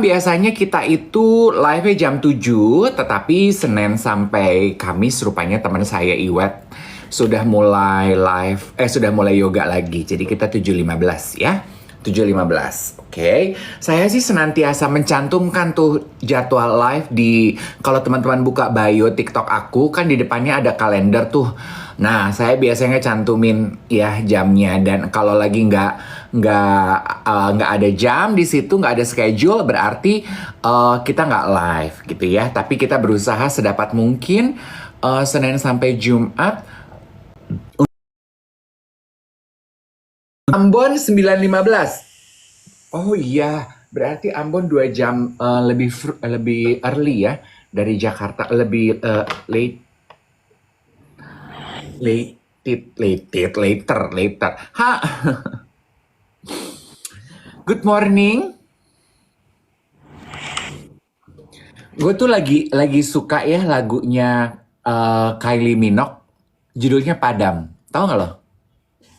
biasanya kita itu live-nya jam 7, tetapi Senin sampai Kamis rupanya teman saya Iwet sudah mulai live, sudah mulai yoga lagi. Jadi kita 7.15 ya. 7.15, oke. Saya sih senantiasa mencantumkan tuh jadwal live di, kalau teman-teman buka bio TikTok aku, kan di depannya ada kalender tuh. Nah, saya biasanya cantumin ya jamnya, dan kalau lagi nggak ada jam di situ, nggak ada schedule, berarti kita nggak live gitu ya. Tapi kita berusaha sedapat mungkin Senin sampai Jumat. Ambon 9.15. Oh iya, berarti Ambon 2 jam lebih early ya dari Jakarta, lebih later. Ha. Good morning. Gue tuh lagi suka ya lagunya Kylie Minogue, judulnya Padam. Tahu nggak lo?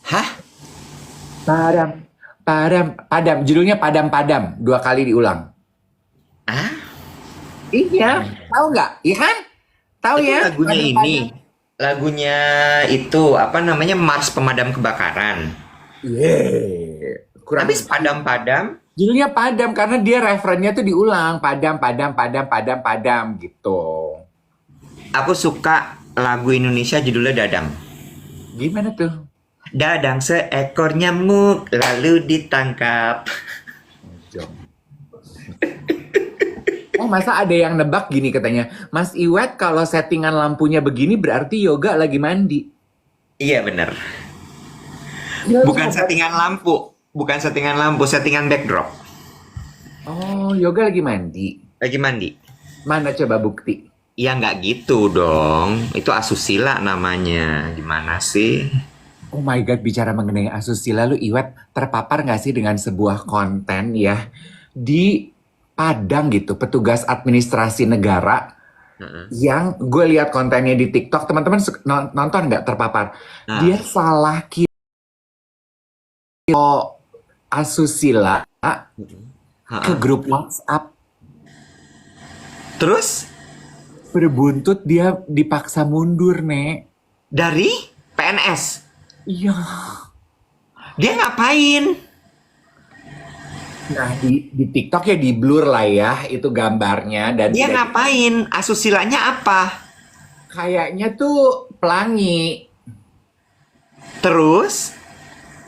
Hah? Padam. Judulnya Padam. 2 kali diulang. Ah? Iya, tahu nggak? Iya kan? Tahu Itu ya? lagunya ini. Lagunya itu apa namanya Mars Pemadam Kebakaran. Yeay. Kurang. Habis padam-padam. Judulnya Padam karena dia referennya tuh diulang. Padam gitu. Aku suka lagu Indonesia judulnya Dadang. Gimana tuh? Dadang seekor nyamuk lalu ditangkap. Oh, masa ada yang nebak gini katanya, Mas Iwet kalau settingan lampunya begini berarti yoga lagi mandi. Iya bener. Ya, Bukan settingan lampu. Bukan settingan lampu, settingan backdrop. Oh, yoga lagi mandi. Lagi mandi. Mana coba bukti? Ya nggak gitu dong. Itu asusila namanya. Gimana sih? Oh my God, bicara mengenai asusila, lu Iwet terpapar nggak sih dengan sebuah konten ya di Padang gitu, petugas administrasi negara yang gue lihat kontennya di TikTok, teman-teman nonton nggak terpapar? Nah. Dia salah kira asusila ke grup WhatsApp. Terus? Berbuntut dia dipaksa mundur, Nek. Dari PNS? Iya. Dia ngapain? Nah, di TikTok ya di blur lah ya, itu gambarnya. Dan Dia ngapain? Asusilanya apa? kayaknya tuh pelangi. Terus?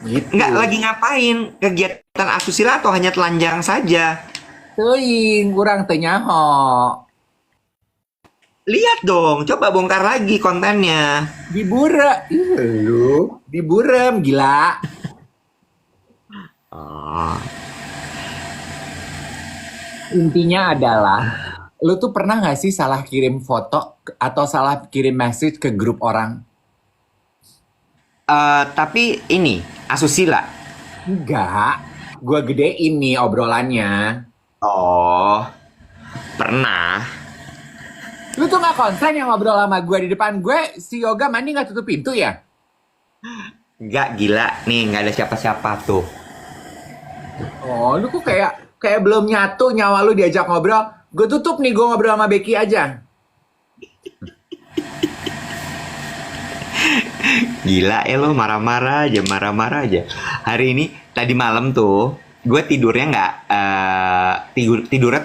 Gitu. Nggak lagi ngapain? Kegiatan asusila atau hanya telanjang saja? Teuing, kurang teu nyaho. Lihat dong, coba bongkar lagi kontennya. Dibure. Ih, lu. Diburem, gila. Oh. Intinya adalah, lu tuh pernah gak sih salah kirim foto atau salah kirim message ke grup orang? Tapi ini, asusila. Enggak. Gue gedein nih obrolannya. Oh, pernah. Lu tuh gak konsen yang ngobrol sama gue di depan gue, si Yoga mandi gak tutup pintu ya? Nggak gila, nih nggak ada siapa-siapa tuh. Oh, lu kok kayak belum nyatu nyawa lu diajak ngobrol. Gue tutup nih, gue ngobrol sama Becky aja. Gila lo marah-marah aja. Hari ini tadi malam tuh gue tidurnya nggak tidurnya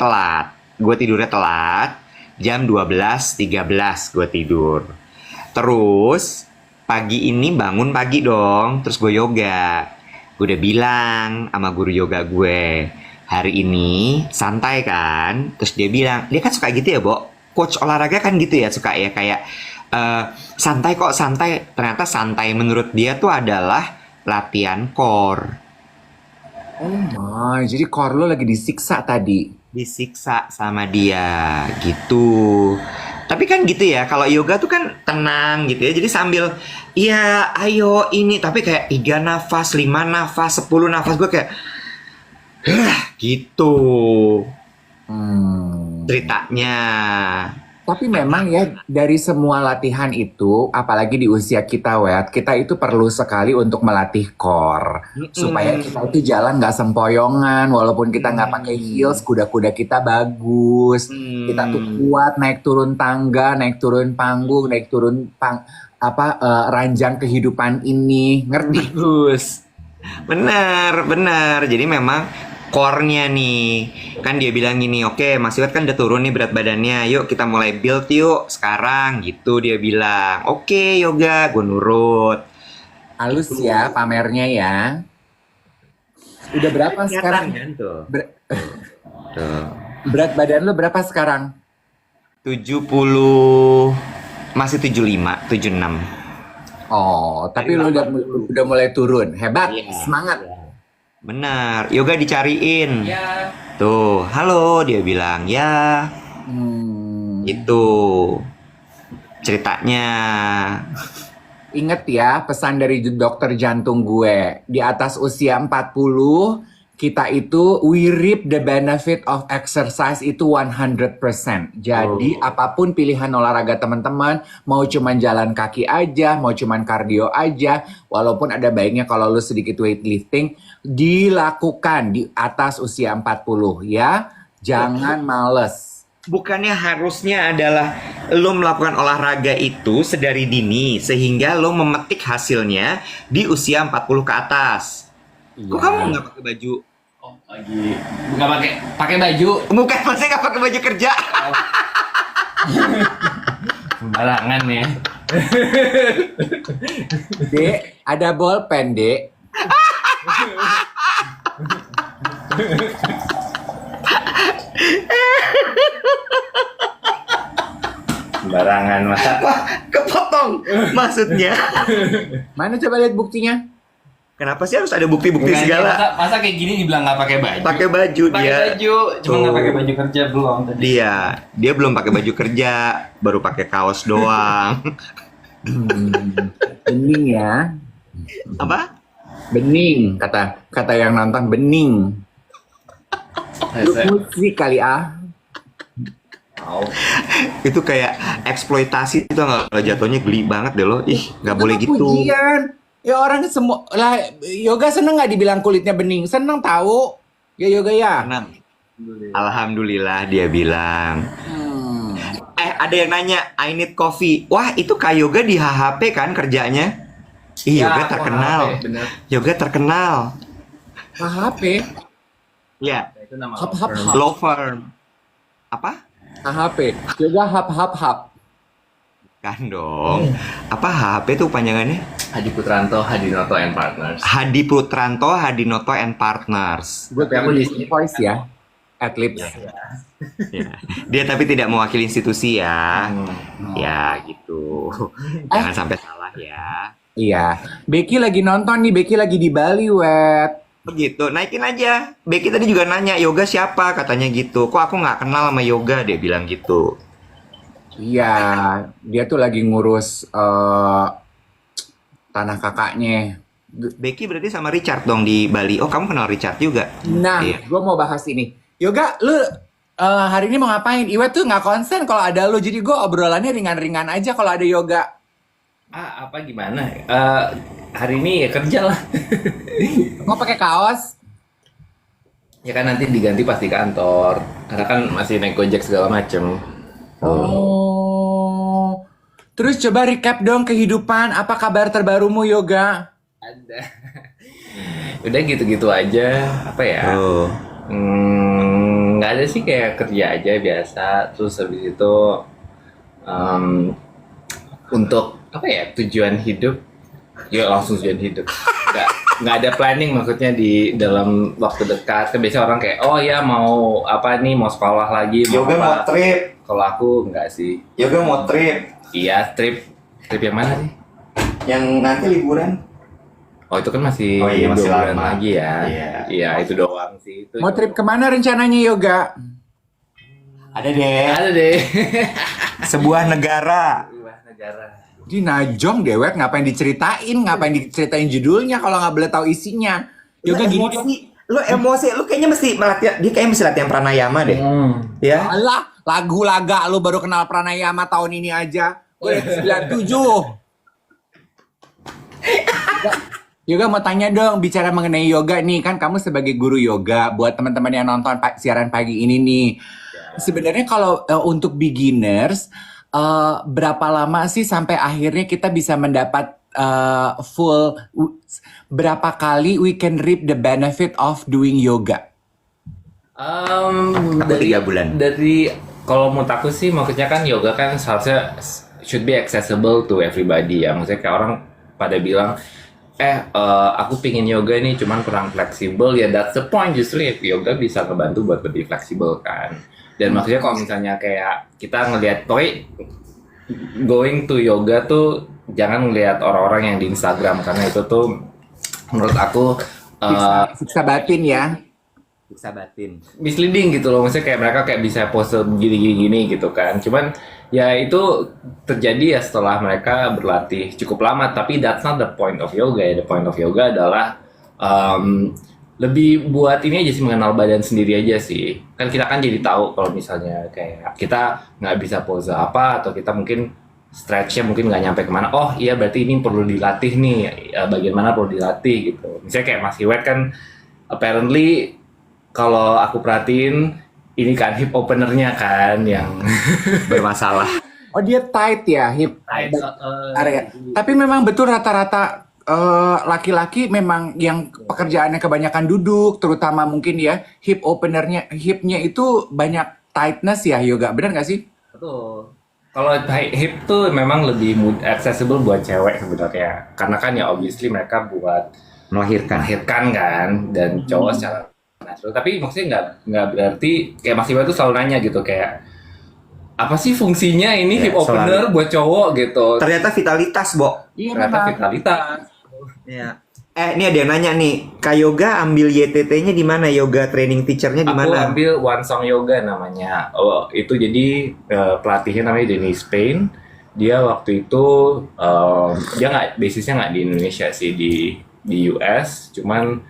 telat. Jam 12.13 gue tidur. Terus pagi ini bangun pagi dong. Terus gue yoga. Gue udah bilang sama guru yoga gue, hari ini santai kan. Terus dia bilang, dia kan suka gitu ya, Bo. Coach olahraga kan gitu ya, suka ya kayak santai kok, santai. Ternyata santai menurut dia tuh adalah latihan core. Oh my, jadi core lu lagi disiksa tadi. Disiksa sama dia gitu. Tapi kan gitu ya, kalau yoga tuh kan tenang gitu ya. Jadi sambil, ya ayo ini. Tapi kayak 3 nafas, 5 nafas, 10 nafas. Gue kayak, gitu. Ceritanya. Tapi memang ya dari semua latihan itu, apalagi di usia kita, Wet, kita itu perlu sekali untuk melatih core supaya kita itu jalan nggak sempoyongan, walaupun kita nggak pakai heels, kuda-kuda kita bagus, kita tuh kuat naik turun tangga, naik turun panggung, naik turun ranjang kehidupan ini, ngerti? Bagus. Benar, benar. Jadi memang core-nya nih, kan dia bilang gini, oke Mas Iwet kan udah turun nih berat badannya, yuk kita mulai build yuk sekarang gitu dia bilang. Oke Yoga, gue nurut. Halus ya pamernya ya. Udah berapa sekarang? Kan tuh. Tuh. Berat badan lu berapa sekarang? 70, masih 75, 76. Oh, tapi lu udah mulai turun. Hebat, Iya. semangat. Benar, Yoga dicariin. Ya, Tuh, halo dia bilang, ya itu ceritanya. Ingat ya pesan dari dokter jantung gue. Di atas usia 40, kita itu we reap the benefit of exercise itu 100%. Jadi apapun pilihan olahraga teman-teman, mau cuman jalan kaki aja, mau cuman kardio aja, walaupun ada baiknya kalau lu sedikit weightlifting, dilakukan di atas usia 40 ya. Jangan males. Bukannya harusnya adalah lo melakukan olahraga itu sedari dini sehingga lo memetik hasilnya di usia 40 ke atas. Kok kamu nggak pakai baju? oh lagi nggak pakai baju Bukan, maksudnya nggak pakai baju kerja. sembarangan ya. Dek, ada bolpen, Dek. Sembarangan masa. Wah, kepotong maksudnya. Mana coba lihat buktinya? Kenapa sih harus ada bukti-bukti Bukannya segala? masa kayak gini dibilang nggak pakai baju? Pakai baju Pakai dia. baju, cuma nggak pakai baju kerja belum tadi. Dia belum pakai baju kerja, baru pakai kaos doang. Bening ya. Apa? Bening, kata yang nonton bening. Lu musik kali ah. Itu kayak eksploitasi itu nggak, kalau jatuhnya geli banget deh lo. Ih, nggak boleh Kenapa gitu. pujian? Ya orang semua lah. Yoga seneng nggak dibilang kulitnya bening? Seneng tahu? Ya Yoga ya. Tenang. Alhamdulillah dia bilang. Ada yang nanya, I need coffee. Wah, itu Kak Yoga di HHP kan kerjanya? Ih, Ya, Yoga terkenal. wah, bener. Yoga terkenal. HHP, Ya, Itu nama hap law hap firm. hap. law firm. Apa? HHP. Yoga hap hap hap. Kan dong. Apa HHP itu panjangannya? Hadi Putranto, Hadinoto and Partners. Hadi Putranto, Hadinoto and Partners. Gue Tapi aku pengen di- di voice ya. Adlibs. Ya. Dia tapi tidak mewakili institusi ya. Ya, gitu. Jangan sampai salah ya. Iya. Becky lagi nonton nih. Becky lagi di Bali, Wet. Begitu, naikin aja. Becky tadi juga nanya, Yoga siapa? Katanya gitu. Kok aku nggak kenal sama Yoga? Dia bilang gitu. Iya. Dia tuh lagi ngurus tanah kakaknya. Becky berarti sama Richard dong di Bali. Oh, kamu kenal Richard juga? Nah, Iya. gue mau bahas ini. Yoga, lu hari ini mau ngapain? Iwet tuh nggak konsen kalau ada lu. Jadi gue obrolannya ringan-ringan aja kalau ada yoga. Apa gimana? Hari ini ya kerja lah. Mau pakai kaos? Ya kan nanti diganti pas di kantor. Karena kan masih naik Gojek segala macem. Oh. Terus coba recap dong kehidupan. Apa kabar terbarumu, Yoga? Ada. Udah gitu-gitu aja. Apa ya? Oh. Nggak ada sih, kayak kerja aja biasa. Terus habis itu untuk apa ya, tujuan hidup, ya langsung tujuan hidup. Nggak ada planning, maksudnya di dalam waktu dekat. Kan biasanya orang kayak, oh ya mau apa nih, mau sekolah lagi, mau apa. trip. Kalau aku nggak sih. Yoga mau trip. Iya, trip yang mana sih? Yang nanti liburan. Oh itu kan masih Oh iya, masih 2 bulan lama. lagi ya. Iya. Iya, itu doang sih. Itu Mau trip kemana rencananya, Yoga? Ada deh. ada deh. Sebuah negara. Luar negara. Di Najong deh, Wet. Ngapain diceritain? Ngapain diceritain judulnya kalau nggak boleh tahu isinya? Yoga gini dong. Lu emosi, lu kayaknya mesti melatih, dia kayaknya mesti latihan pranayama deh. Ya. Alah, lagu laga lu baru kenal pranayama tahun ini aja. Gue udah 97. Yoga mau tanya dong, bicara mengenai yoga nih, kan kamu sebagai guru yoga, buat teman-teman yang nonton siaran pagi ini nih. Sebenarnya kalau untuk beginners, berapa lama sih sampai akhirnya kita bisa mendapat berapa kali we can reap the benefit of doing yoga? Aku 3 bulan. Dari kalau menurut aku sih, maksudnya kan yoga kan seharusnya should be accessible to everybody ya. Maksudnya kayak orang pada bilang, aku pingin yoga nih cuman kurang fleksibel, ya that's the point, justru ya, yoga bisa ngebantu buat lebih fleksibel kan. Dan maksudnya kalau misalnya kayak kita ngelihat going to yoga tuh jangan ngelihat orang-orang yang di Instagram, karena itu tuh menurut aku Siksa batin ya. Bisa batin. misleading gitu loh. Maksudnya kayak mereka kayak bisa pose gini-gini gitu kan. Cuman ya itu terjadi ya setelah mereka berlatih cukup lama. Tapi that's not the point of yoga ya. The point of yoga adalah lebih buat ini aja sih, mengenal badan sendiri aja sih. Kan kita kan jadi tahu kalau misalnya kayak kita nggak bisa pose apa, atau kita mungkin stretch-nya mungkin nggak nyampe kemana. Oh iya, berarti ini perlu dilatih nih. Bagian mana perlu dilatih gitu. Misalnya kayak Mas Iwet kan apparently, kalau aku perhatiin, ini kan hip openernya kan yang Bermasalah. Oh dia tight ya hip area. Tapi memang betul rata-rata laki-laki memang yang pekerjaannya kebanyakan duduk, terutama mungkin ya hip openernya, hipnya itu banyak tightness ya yoga, benar nggak sih? betul. Kalau hip tuh memang lebih accessible buat cewek sebenarnya, karena kan ya obviously mereka buat Melahirkan. melahirkan kan, dan cowok secara natural. Tapi maksudnya nggak berarti kayak Mas Iwa tuh selalu nanya gitu kayak, apa sih fungsinya ini Ya, hip opener buat cowok gitu. Ternyata vitalitas, Bo. Iya Ternyata memang. vitalitas. Ya. Ini ada yang nanya nih, Kak Yoga ambil YTT-nya di mana? Yoga training teacher-nya di Aku mana? ambil One Song Yoga namanya. Oh, itu jadi pelatihnya namanya Dennis Payne. Dia waktu itu dia basisnya nggak di Indonesia sih, di US. Cuman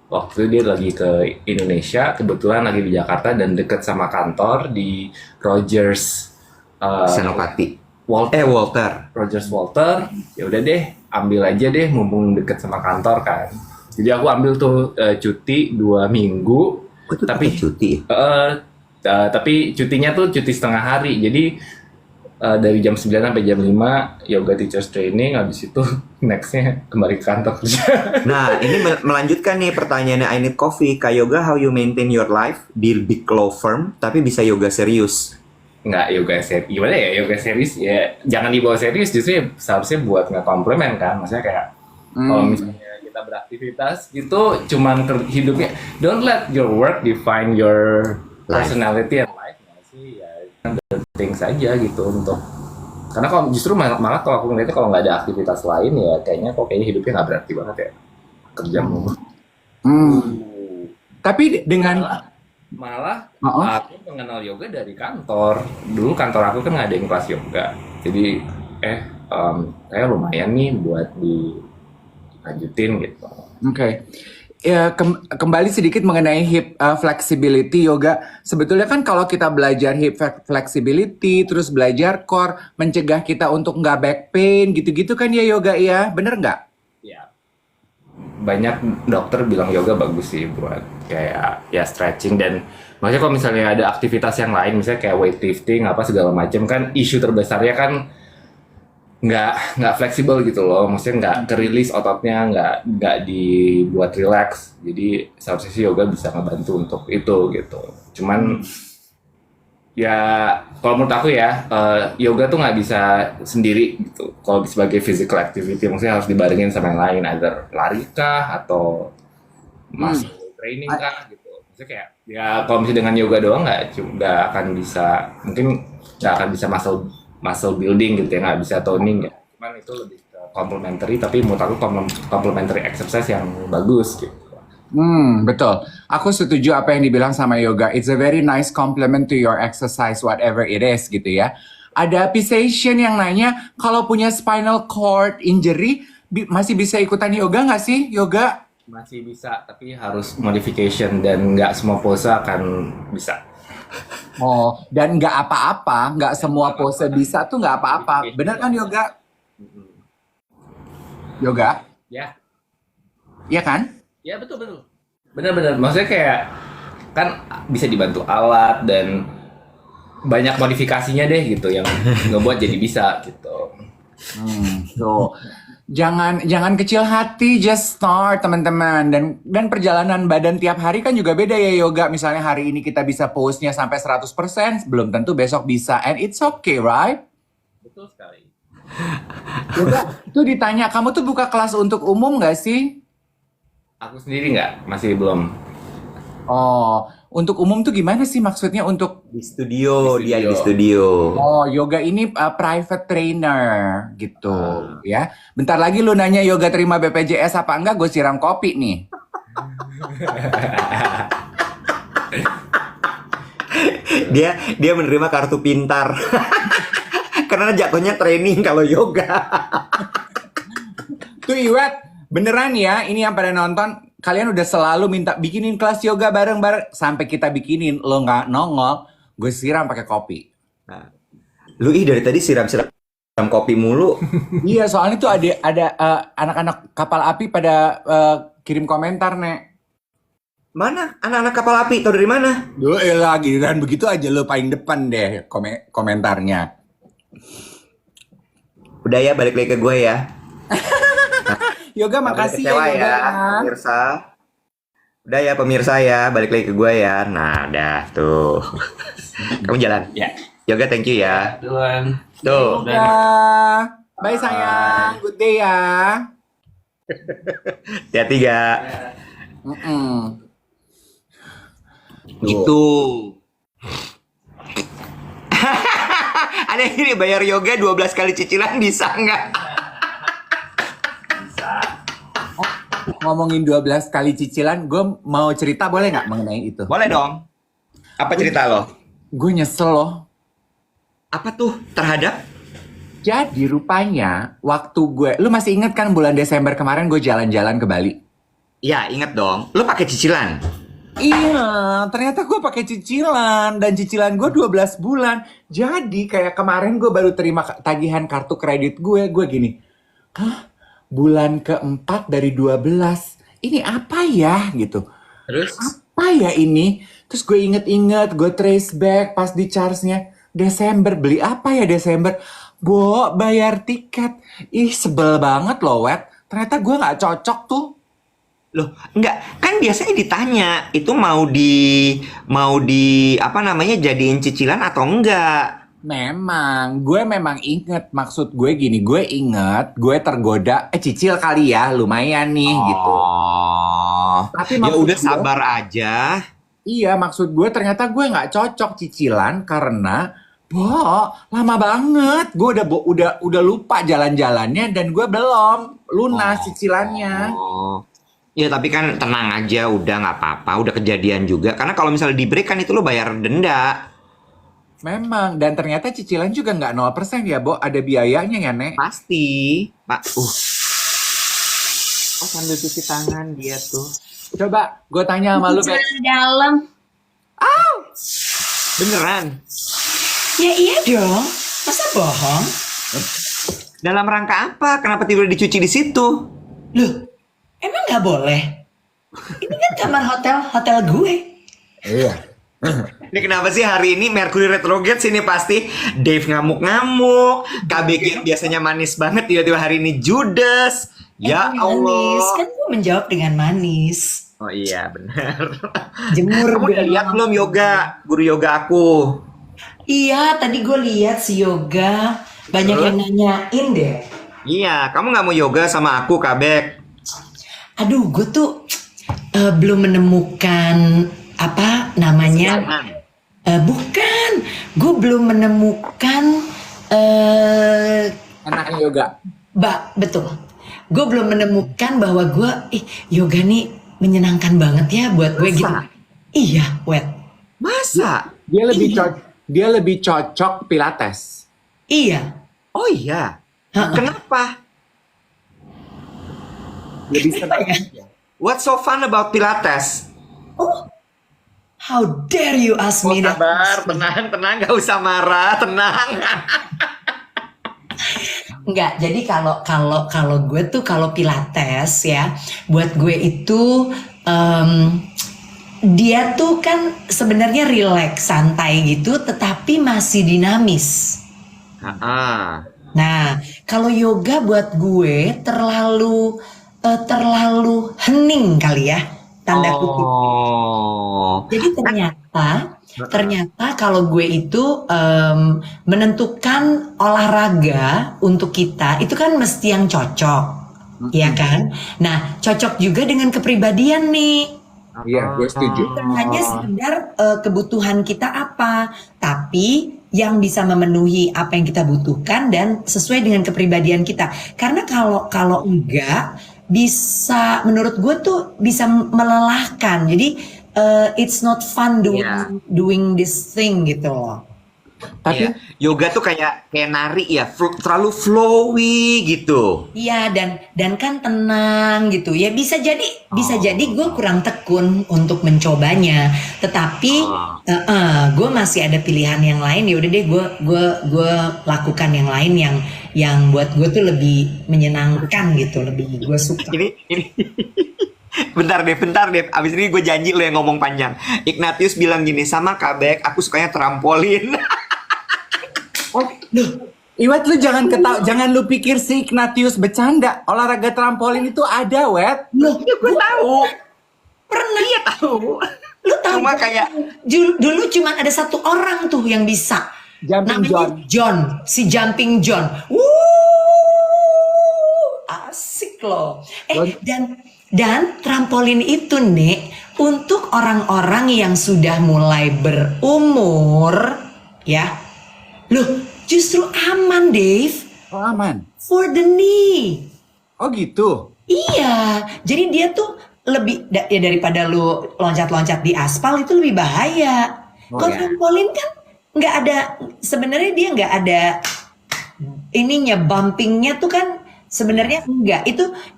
waktu itu dia lagi ke Indonesia, kebetulan lagi di Jakarta dan deket sama kantor di Rogers Senopati. Walter. Walter. Rogers Walter. Ya udah deh, ambil aja deh mumpung deket sama kantor kan. Jadi aku ambil tuh cuti 2 minggu. Kok tuh Tapi pakai cuti? tapi cutinya tuh cuti setengah hari. Jadi dari jam 9 sampai jam 5 yoga teachers training, habis itu nextnya kembali ke kantor kerja. Nah, ini melanjutkan nih pertanyaannya I Need Coffee. Kak Yoga, how you maintain your life di big law firm tapi bisa yoga serius? Nggak yoga serius, gimana ya, yoga serius ya jangan dibawa serius, justru ya seharusnya buat nge-komplement kan. Maksudnya kayak kalau misalnya kita beraktivitas gitu cuman hidupnya, don't let your work define your Life. personality and life, nggak sih ya, the things aja gitu. Untuk karena kalau justru malah kalau aku ngeliatnya, kalau nggak ada aktivitas lain ya kayaknya hidupnya nggak berarti banget ya, kerja mulu. Tapi dengan Malah Oh. aku mengenal yoga dari kantor. Dulu kantor aku kan ngadain kelas yoga. Jadi kayak lumayan nih buat dilanjutin gitu. Oke. Ya, kembali sedikit mengenai hip flexibility yoga. Sebetulnya kan kalau kita belajar hip flexibility, terus belajar core, mencegah kita untuk nggak back pain, gitu-gitu kan ya yoga ya, bener nggak? Ya, banyak dokter bilang yoga bagus sih buat kayak ya stretching, dan maksudnya kalau misalnya ada aktivitas yang lain, misalnya kayak weightlifting apa segala macam, kan isu terbesarnya kan nggak fleksibel gitu loh. Maksudnya nggak kerilis ototnya, nggak dibuat relax. Jadi seharusnya sih yoga bisa ngebantu untuk itu gitu. Cuman ya kalau menurut aku ya, yoga tuh nggak bisa sendiri gitu. Kalau sebagai physical activity, maksudnya harus dibarengin sama yang lain, either lari kah atau muscle training kah gitu. Maksudnya kayak ya kalau misalnya dengan yoga doang nggak akan bisa, mungkin nggak akan bisa muscle building gitu ya, nggak bisa toning ya. Cuman itu lebih ke complementary, tapi menurut aku complementary exercise yang bagus gitu. Betul. Aku setuju apa yang dibilang sama yoga. It's a very nice complement to your exercise, whatever it is, gitu ya. Ada Pisation yang nanya, kalau punya spinal cord injury, masih bisa ikutan yoga nggak sih? Yoga? Masih bisa, tapi harus modification dan nggak semua pose akan bisa. Oh, dan nggak apa-apa, nggak semua pose bisa tuh nggak apa-apa. Bener kan yoga? Yoga? Ya, Iya kan? ya betul betul. Benar-benar. Maksudnya kayak kan bisa dibantu alat dan banyak modifikasinya deh gitu yang ngebuat jadi bisa gitu. So, jangan kecil hati, just start teman-teman. Dan perjalanan badan tiap hari kan juga beda ya yoga. Misalnya hari ini kita bisa pose-nya sampai 100%, belum tentu besok bisa. And it's okay, right? Betul sekali. Yoga, tuh ditanya, kamu tuh buka kelas untuk umum nggak sih? Aku sendiri nggak, masih belum. Oh, untuk umum tuh gimana sih maksudnya untuk Di studio, Di dia studio. di studio. oh yoga ini private trainer gitu ya. Bentar lagi lu nanya yoga terima BPJS apa enggak, gue siram kopi nih. Dia menerima kartu pintar. Karena jatuhnya training kalau yoga. Tuh Iwet, beneran ya, ini yang pada nonton, kalian udah selalu minta bikinin kelas yoga bareng-bareng. Sampai kita bikinin, lo nggak nongol, gue siram pakai kopi. Nah, lu dari tadi siram-siram kopi mulu. Iya, soalnya tuh ada anak-anak kapal api pada kirim komentar, Nek. Mana anak-anak kapal api? Tahu dari mana? Duh, elah, giliran begitu aja lo paling depan deh komentarnya. Udah ya, balik lagi ke gue ya. Yoga, Nggak boleh makasih ya, kecewa Yoga. pemirsa. Udah ya pemirsa ya, balik lagi ke gue ya. Nah, udah tuh. Kamu jalan. Ya. Yoga, thank you ya. Duluan. Tuh. Yoga. Bye sayang, good day ya. Hati-hati ga. Mm-mm. Gitu. Ada yang ini bayar yoga 12 kali cicilan bisa nggak? Ngomongin 12 kali cicilan, gue mau cerita boleh nggak mengenai itu? Boleh dong. Apa cerita lo? Gue nyesel loh. Apa tuh terhadap? Jadi rupanya waktu lu masih inget kan bulan Desember kemarin gue jalan-jalan ke Bali? Ya, inget dong. Lo pakai cicilan. Iya, ternyata gue pakai cicilan dan cicilan gue 12 bulan. Jadi kayak kemarin gue baru terima tagihan kartu kredit gue gini. Hah? Bulan keempat dari 12. Ini apa ya gitu. Terus? Apa ya ini? Terus gue inget-inget, gue trace back pas di charge-nya. Desember, beli apa ya Desember? Bo, bayar tiket. Ih, sebel banget loh, Wet. Ternyata gue nggak cocok tuh. Loh, enggak. Kan biasanya ditanya, itu mau di apa namanya jadiin cicilan atau enggak? Gue memang inget. Maksud gue gini, gue inget, gue tergoda, cicil kali ya, lumayan nih gitu. Oh. Tapi Ya maksud udah gue- sabar aja. Iya, maksud gue ternyata gue nggak cocok cicilan karena, lama banget. Gue udah lupa jalan-jalannya dan gue belum lunas cicilannya. Oh. Ya tapi kan tenang aja, udah nggak apa-apa, udah kejadian juga. Karena kalau misalnya di break kan itu lo bayar denda. Memang, dan ternyata cicilan juga nggak 0% ya, Bo. Ada biayanya ya, Nek. Pasti. Pak, Oh, sambil cuci tangan dia tuh. Coba, gue tanya sama lu, Bet. Di dalam. Beneran? Ya iya dong. Masa bohong? Dalam rangka apa? Kenapa tidur dicuci di situ? Loh, emang nggak boleh? Ini kan kamar hotel gue. Iya. Ini kenapa sih hari ini Mercury retrograde sini pasti Dave ngamuk-ngamuk, KBG yang biasanya manis banget tiba-tiba hari ini judes. Ya Emang Allah. Manis. Kan gue menjawab dengan manis. Oh iya benar. Jemur Kamu udah dong. lihat belum yoga, guru yoga aku? Iya, tadi gue lihat si Yoga. Banyak yang nanyain deh. Iya, kamu nggak mau yoga sama aku, Kabek? Aduh, gue tuh belum menemukan apa namanya. Jangan. Bukan, gue belum menemukan Anaknya yoga. betul. Gue belum menemukan bahwa gue yoga nih menyenangkan banget ya buat gue gitu. Iya, Wet. Masa? Dia lebih cocok pilates. Iya. Oh iya. Kenapa? Lebih senang. What's so fun about Pilates? Oh, how dare you ask me that? Sabar, tenang, gak usah marah, tenang. Enggak, jadi kalau gue tuh kalau Pilates ya, buat gue itu dia tuh kan sebenarnya relax, santai gitu, tetapi masih dinamis. Nah, kalau yoga buat gue terlalu hening kali ya, tanda kutip. Jadi ternyata kalau gue itu menentukan olahraga untuk kita itu kan mesti yang cocok, ya kan? Nah, cocok juga dengan kepribadian nih. Iya, gue setuju. Bukan hanya sekedar kebutuhan kita apa, tapi yang bisa memenuhi apa yang kita butuhkan dan sesuai dengan kepribadian kita. Karena kalau enggak bisa, menurut gue tuh bisa melelahkan. Jadi it's not fun doing this thing gitu loh. Tapi yoga tuh kayak nari ya, terlalu flowy gitu. Iya, dan kan tenang gitu ya, bisa jadi gue kurang tekun untuk mencobanya, tetapi gue masih ada pilihan yang lain. Ya udah deh, gue lakukan yang lain yang buat gue tuh lebih menyenangkan gitu, lebih gue suka. Ini bentar deh. Abis ini gue janji lo yang ngomong panjang. Ignatius bilang gini, sama Kak Bek, aku sukanya trampolin. Iwet, lu jangan lu pikir si Ignatius bercanda. Olahraga trampolin itu ada, Wet. Loh, Gue tahu. pernah Iya tahu. lu tahu Cuma kayak dulu cuma ada satu orang tuh yang bisa, Jumping namanya John, si Jumping John. Asik loh. Dan trampolin itu nih untuk orang-orang yang sudah mulai berumur ya. Loh, justru aman, Dave. Oh, aman. For the knee. Oh gitu. Iya, jadi dia tuh lebih ya daripada lu loncat-loncat di aspal itu lebih bahaya. Kalau trampolin kan nggak ada, sebenarnya dia nggak ada ininya, bumpingnya tuh kan sebenarnya enggak.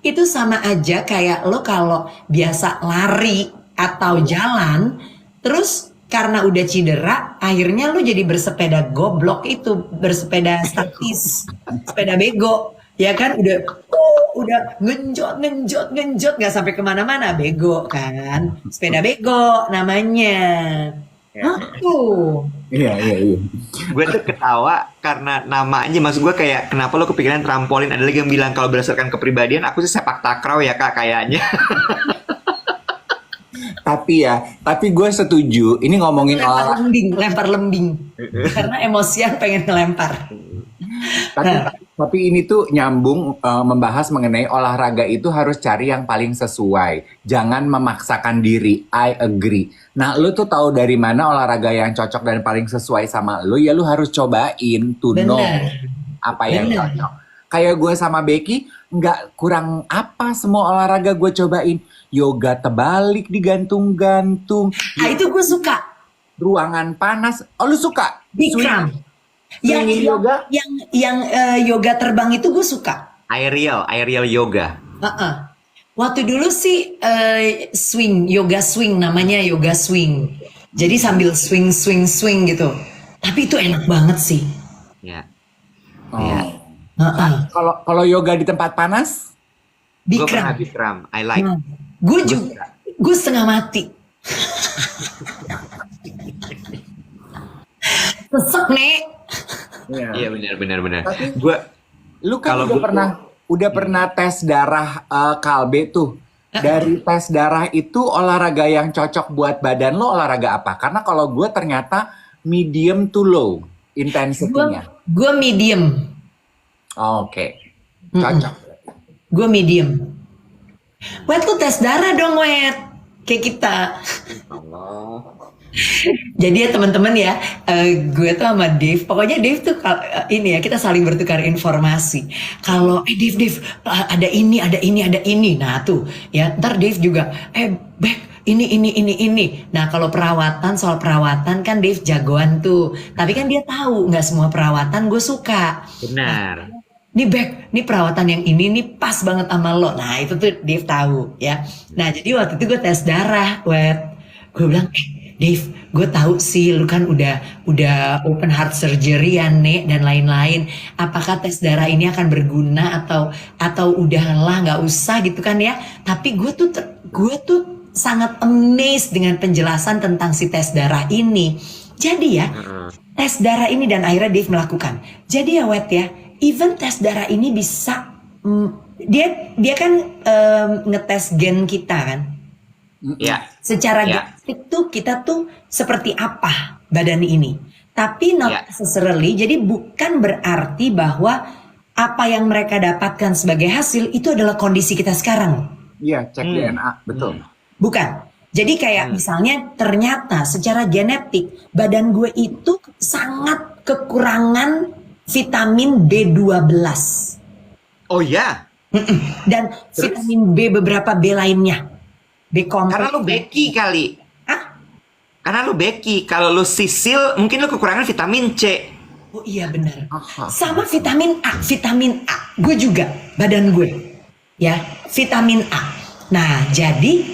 Itu sama aja kayak lo kalau biasa lari atau jalan, terus karena udah cedera, akhirnya lu jadi bersepeda goblok itu, bersepeda statis, sepeda bego, ya kan? Udah ngenjot nggak sampai kemana-mana, bego kan? Sepeda bego namanya. Iya. gue tuh ketawa karena namanya, maksud gue kayak kenapa lo kepikiran trampolin. Ada lagi yang bilang kalau berdasarkan kepribadian aku sih sepak takraw ya Kak kayaknya. Tapi gue setuju. Ini ngomongin lempar lembing. Karena emosian pengen ngelempar. Tapi ini tuh nyambung membahas mengenai olahraga itu harus cari yang paling sesuai. Jangan memaksakan diri. I agree. Nah, lu tuh tahu dari mana olahraga yang cocok dan paling sesuai sama lu, ya lu harus cobain to know apa yang cocok. Kayak gue sama Becky, nggak kurang apa semua olahraga gue cobain. Yoga terbalik digantung-gantung. Itu gue suka. Ruangan panas. Oh, lu suka? Bikram. Yang yoga terbang itu gue suka. Aerial yoga. Waktu dulu sih yoga swing namanya, yoga swing. Jadi sambil swing gitu. Tapi itu enak banget sih. Ya. Kalau yoga di tempat panas? Gue pernah Bikram. I like. Gue juga. Gue setengah mati. Sesek nih. Iya benar. Tapi Gue lu kan udah pernah tes darah Kalbe tuh. Dari tes darah itu olahraga yang cocok buat badan lo olahraga apa? Karena kalau gue ternyata medium to low intensity-nya. Gue medium. Oke. Cocok. Gue medium. Wet, lu tes darah dong, Wet. Kayak kita. Jadi ya teman-teman ya, gue tuh sama Dave, pokoknya Dave tuh ini ya, kita saling bertukar informasi. Kalau Dave, ada ini. Nah tuh, ya ntar Dave juga, Bek, ini. Nah kalau soal perawatan kan Dave jagoan tuh. Tapi kan dia tahu nggak semua perawatan gue suka. benar. nih perawatan yang ini nih pas banget sama lo. Nah itu tuh Dave tahu ya. Nah jadi waktu itu gue tes darah, gue bilang, Dave, gue tahu sih lu kan udah open heart surgery ya Nek dan lain-lain. Apakah tes darah ini akan berguna atau udahlah nggak usah gitu kan ya? Tapi gue tuh sangat amazed dengan penjelasan tentang si tes darah ini. Jadi ya, tes darah ini dan akhirnya Dave melakukan. Jadi ya Wet ya, even tes darah ini bisa dia kan ngetes gen kita kan. Ya. Secara Ya. genetik tuh kita tuh seperti apa badan ini. Tapi not Ya. necessarily, jadi bukan berarti bahwa apa yang mereka dapatkan sebagai hasil itu adalah kondisi kita sekarang. Iya, cek DNA, betul. Bukan. Jadi kayak misalnya ternyata secara genetik badan gue itu sangat kekurangan vitamin B12. Oh ya, Dan vitamin B beberapa B lainnya. B kompleks. karena lu Becky kali. Hah? Karena lu Becky, kalau lu Sisil mungkin lu kekurangan vitamin C. Oh iya benar. Sama vitamin A. Gue juga badan gue. Ya, vitamin A. Nah, jadi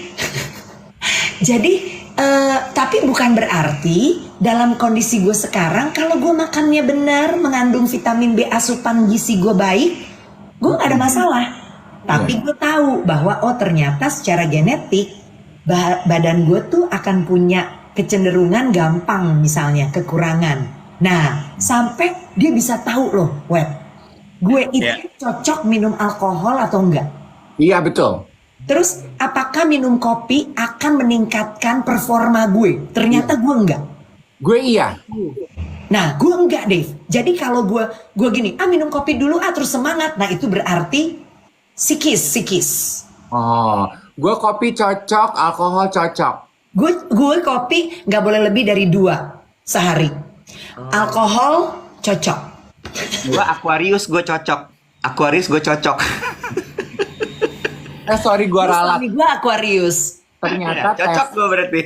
tapi bukan berarti dalam kondisi gue sekarang kalau gue makannya benar mengandung vitamin B asupan gizi gue baik, gue gak ada masalah. Tapi gue tahu bahwa ternyata secara genetik badan gue tuh akan punya kecenderungan gampang misalnya kekurangan. Nah sampai dia bisa tahu loh, gue itu cocok minum alkohol atau enggak. Iya, betul. Terus apakah minum kopi akan meningkatkan performa gue? Ternyata gue enggak. Gue iya. Nah gue enggak Dave. Jadi kalau gue gini, minum kopi dulu terus semangat. Nah itu berarti psikis. Oh, gue kopi cocok, alkohol cocok. Gue kopi nggak boleh lebih dari 2 sehari. Alkohol cocok. Gua Aquarius, gue cocok. Sorry, gue ralat. Suami gue Aquarius. Ternyata Cocok gue berarti.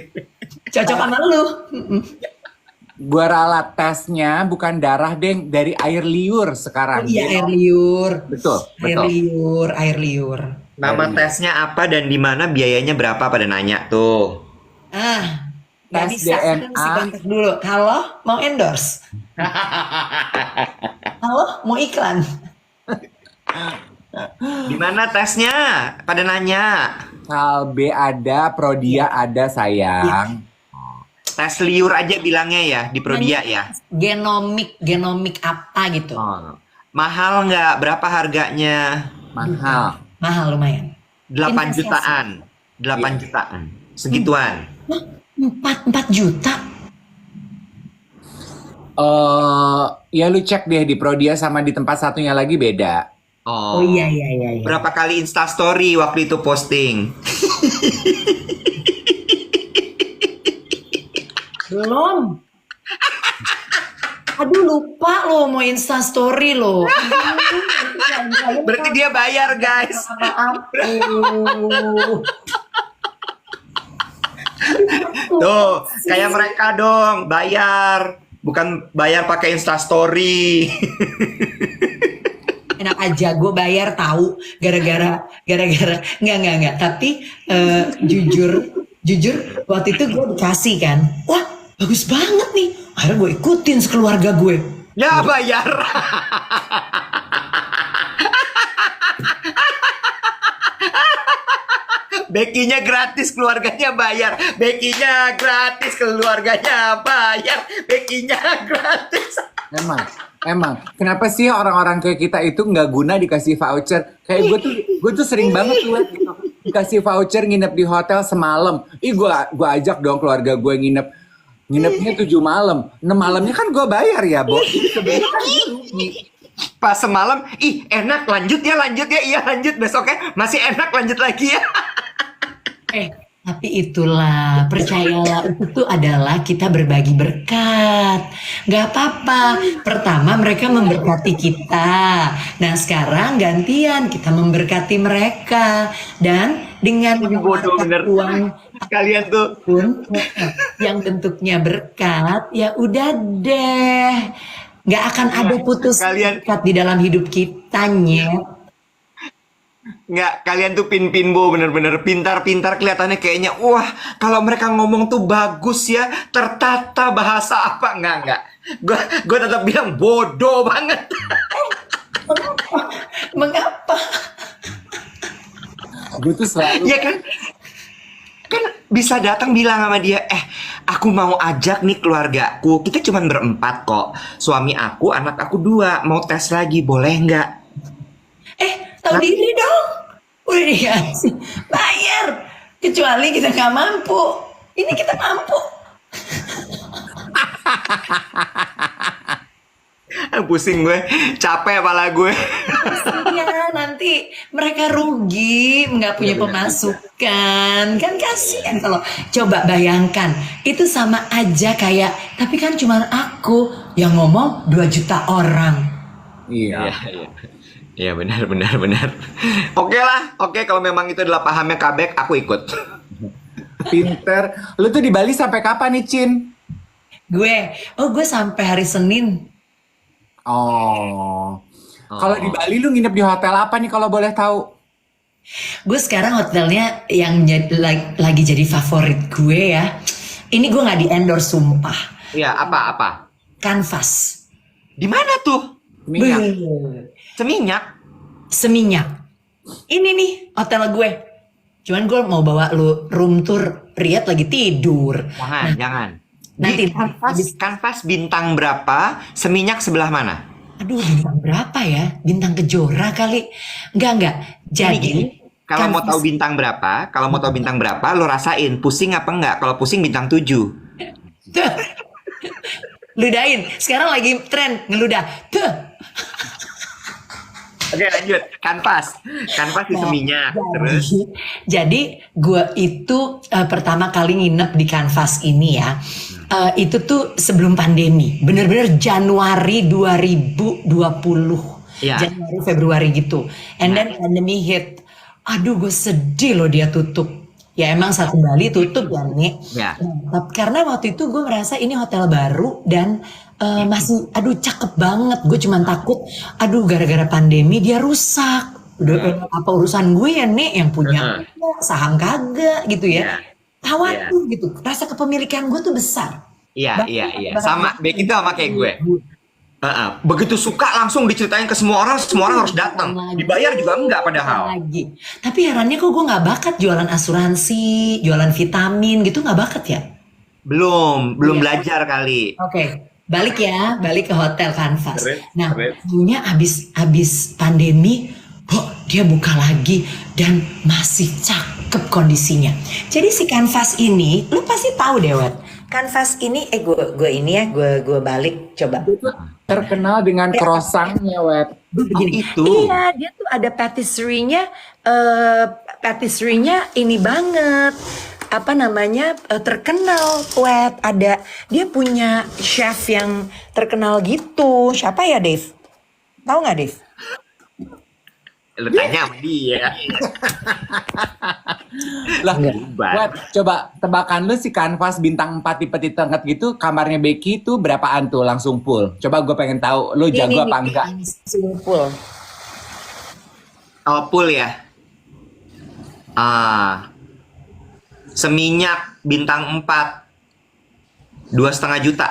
Cocok sama lu. gue ralat tesnya bukan darah, Deng, dari air liur sekarang. Iya air liur. Betul, Air betul. liur. Nama tesnya apa dan di mana, biayanya berapa, pada nanya tuh. Nggak Tes bisa. Kita DNA. mesti kontak dulu. Halo, mau endorse? Halo, mau iklan? Di mana tesnya? Pada nanya. Kalbe ada, Prodia ada, sayang. Tes liur aja bilangnya ya di Prodia ya. Genomik apa gitu. Oh. Mahal nggak? Berapa harganya? Mahal. Mahal lumayan. 8 Investasi. jutaan. 8 jutaan. Segituan. 4 juta. Ya lu cek deh di Prodia sama di tempat satunya lagi beda. Oh iya. Berapa kali Instastory waktu itu posting? Belum. Aduh lupa lo mau Insta story lo. Berarti dia bayar, guys. Maaf. Tuh, kayak mereka dong, bayar. Bukan bayar pakai Instastory. Enak aja gue bayar tahu gara-gara nggak tapi jujur waktu itu gue dikasih kan, wah bagus banget nih, akhirnya gue ikutin sekeluarga gue. Ya bayar. Bekinya gratis, keluarganya bayar. Bekinya gratis, keluarganya bayar. Bekinya gratis. Emang. Kenapa sih orang-orang kayak kita itu nggak guna dikasih voucher? Kayak gue tuh sering banget tuh gitu. Dikasih voucher nginep di hotel semalam. Gue ajak dong keluarga gue nginepnya 7 malam. 6 malamnya kan gue bayar ya, Bo. Sebenarnya kan gue rugi. Pas semalam, enak, lanjut ya, iya lanjut. Besoknya masih enak, lanjut lagi ya. Tapi itulah, percayalah, itu tuh adalah kita berbagi berkat. Gak apa-apa. Pertama mereka memberkati kita. Nah sekarang gantian kita memberkati mereka. Dan dengan Bodoh bener. uang Kalian tuh. pun yang bentuknya berkat, ya udah deh. Nggak akan ada putus Kalian- sekat di dalam hidup kita, Nyet. Nggak, kalian tuh pin-pinbo bener-bener pintar-pintar kelihatannya kayaknya. Wah, kalau mereka ngomong tuh bagus ya, tertata bahasa apa. Nggak. Gue tetap bilang bodoh banget. Mengapa? Gue tuh selalu Ya kan? Kan bisa datang bilang sama dia, aku mau ajak nih keluargaku. Kita cuma berempat kok. Suami aku, anak aku 2. Mau tes lagi, boleh nggak? Tahu diri dong. Udah dikasih. Bayar. Kecuali kita nggak mampu. Ini kita mampu. Pusing gue, capek kepala gue. Ya nanti mereka rugi, nggak punya pemasukan. Kan kasihan kalau coba bayangkan. Itu sama aja kayak, tapi kan cuma aku yang ngomong 2 juta orang. iya. Iya benar. Oke kalau memang itu adalah pahamnya Kabek, aku ikut. Pinter. Lu tuh di Bali sampai kapan nih, Cin? Gue sampai hari Senin. Oh. Kalau di Bali lu nginep di hotel apa nih kalau boleh tahu? Gue sekarang hotelnya yang lagi jadi favorit gue ya. Ini gue nggak di endorse sumpah. Iya, apa? Canvas. Di mana tuh? Minyak. Seminyak. Seminyak. Ini nih hotel gue. Cuman gue mau bawa lu room tour. Riyad lagi tidur. Jangan. Nanti Di kanvas bintang berapa? Seminyak sebelah mana? Aduh, bintang berapa ya? Bintang Kejora kali. Enggak. Jadi Gini, kalau mau kanvas- tahu bintang berapa, lo rasain pusing apa enggak? Kalau pusing bintang 7. ludahin. Sekarang lagi tren ngeludah. Tuh. Oke, lanjut. Kanvas di seminyak. Terus Jadi gue itu pertama kali nginep di Canvas ini ya. Itu tuh sebelum pandemi. Bener-bener Januari 2020. Iya. Januari Februari gitu. And then pandemi hit. Aduh, gue sedih loh dia tutup. Ya emang satu Bali tutup ya nih. Ya. Karena waktu itu gue merasa ini hotel baru dan masih aduh cakep banget. Gue cuman takut aduh gara-gara pandemi dia rusak. Udah apa urusan gue ya nih yang punya saham kagak gitu ya. Khawatir gitu. Rasa kepemilikan gue tuh besar. Iya. Sama, baik itu sama kayak gue. Begitu suka langsung diceritain ke semua orang harus datang. Dibayar juga enggak padahal. Lagi. Tapi herannya kok gue nggak bakat jualan asuransi, jualan vitamin gitu nggak bakat ya? Belum belajar kali. Oke, balik ke hotel Canvas. Keren, Nah, keren. punya abis pandemi, dia buka lagi dan masih cakep kondisinya. Jadi si Canvas ini, lu pasti tahu deh, Wet. Canvas ini, gue balik coba. Terkenal dengan croissantnya, Wet. Begini. itu. Iya, dia tuh ada patisserie-nya ini banget. Apa namanya? Terkenal, Wet. Dia punya chef yang terkenal gitu. Siapa ya, Dave? Tahu nggak, Dave? Lu tanya sama dia. Lah, Bubar. Wet, coba tebakan lu si Canvas bintang 4 di peti tengah gitu, kamarnya Becky tuh berapaan tuh langsung full? Coba gue pengen tahu lu jago apa enggak? Simpul. Oh, pool ya. Seminyak bintang 4 2,5 juta.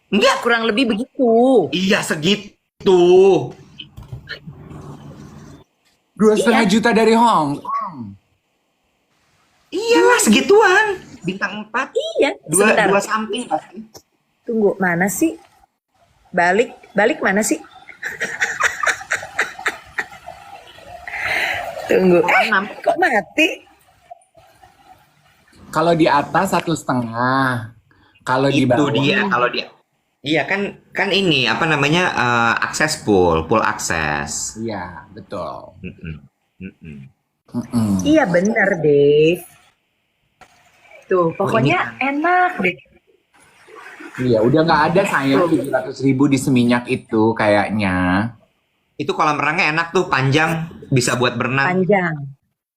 Enggak, Kurang lebih begitu. iya segitu. 2,5 juta dari Hong Kong. Iyalah segituan. Bintang 4. Iya. Sebentar. 2 samping pasti. Tunggu, mana sih? Balik mana sih? Tunggu. Kok mati? Kalau di atas 1,5. Kalau di Itu bawah dia kalau dia. Iya kan ini apa namanya akses pool akses. iya, betul. Iya bener, Dave. Tuh, pokoknya enak deh. Iya, udah nggak ada sayang 700.000 di seminyak itu kayaknya. Itu kolam renangnya enak tuh, panjang, bisa buat berenang.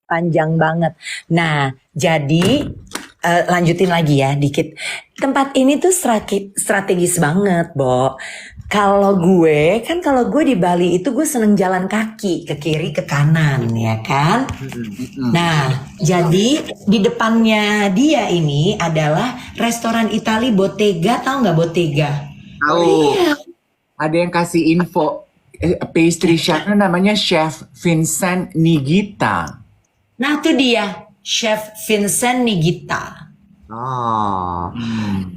Panjang banget. Nah, jadi lanjutin lagi ya dikit. Tempat ini tuh strategis banget, Bo. Kalau gue di Bali itu gue seneng jalan kaki ke kiri ke kanan ya kan. Nah, jadi di depannya dia ini adalah restoran Itali Bottega, tahu nggak Bottega? Tahu. Ada yang kasih info pastry chefnya namanya Chef Vincent Nigita. Nah, itu dia, Chef Vincent Nigita. Oh,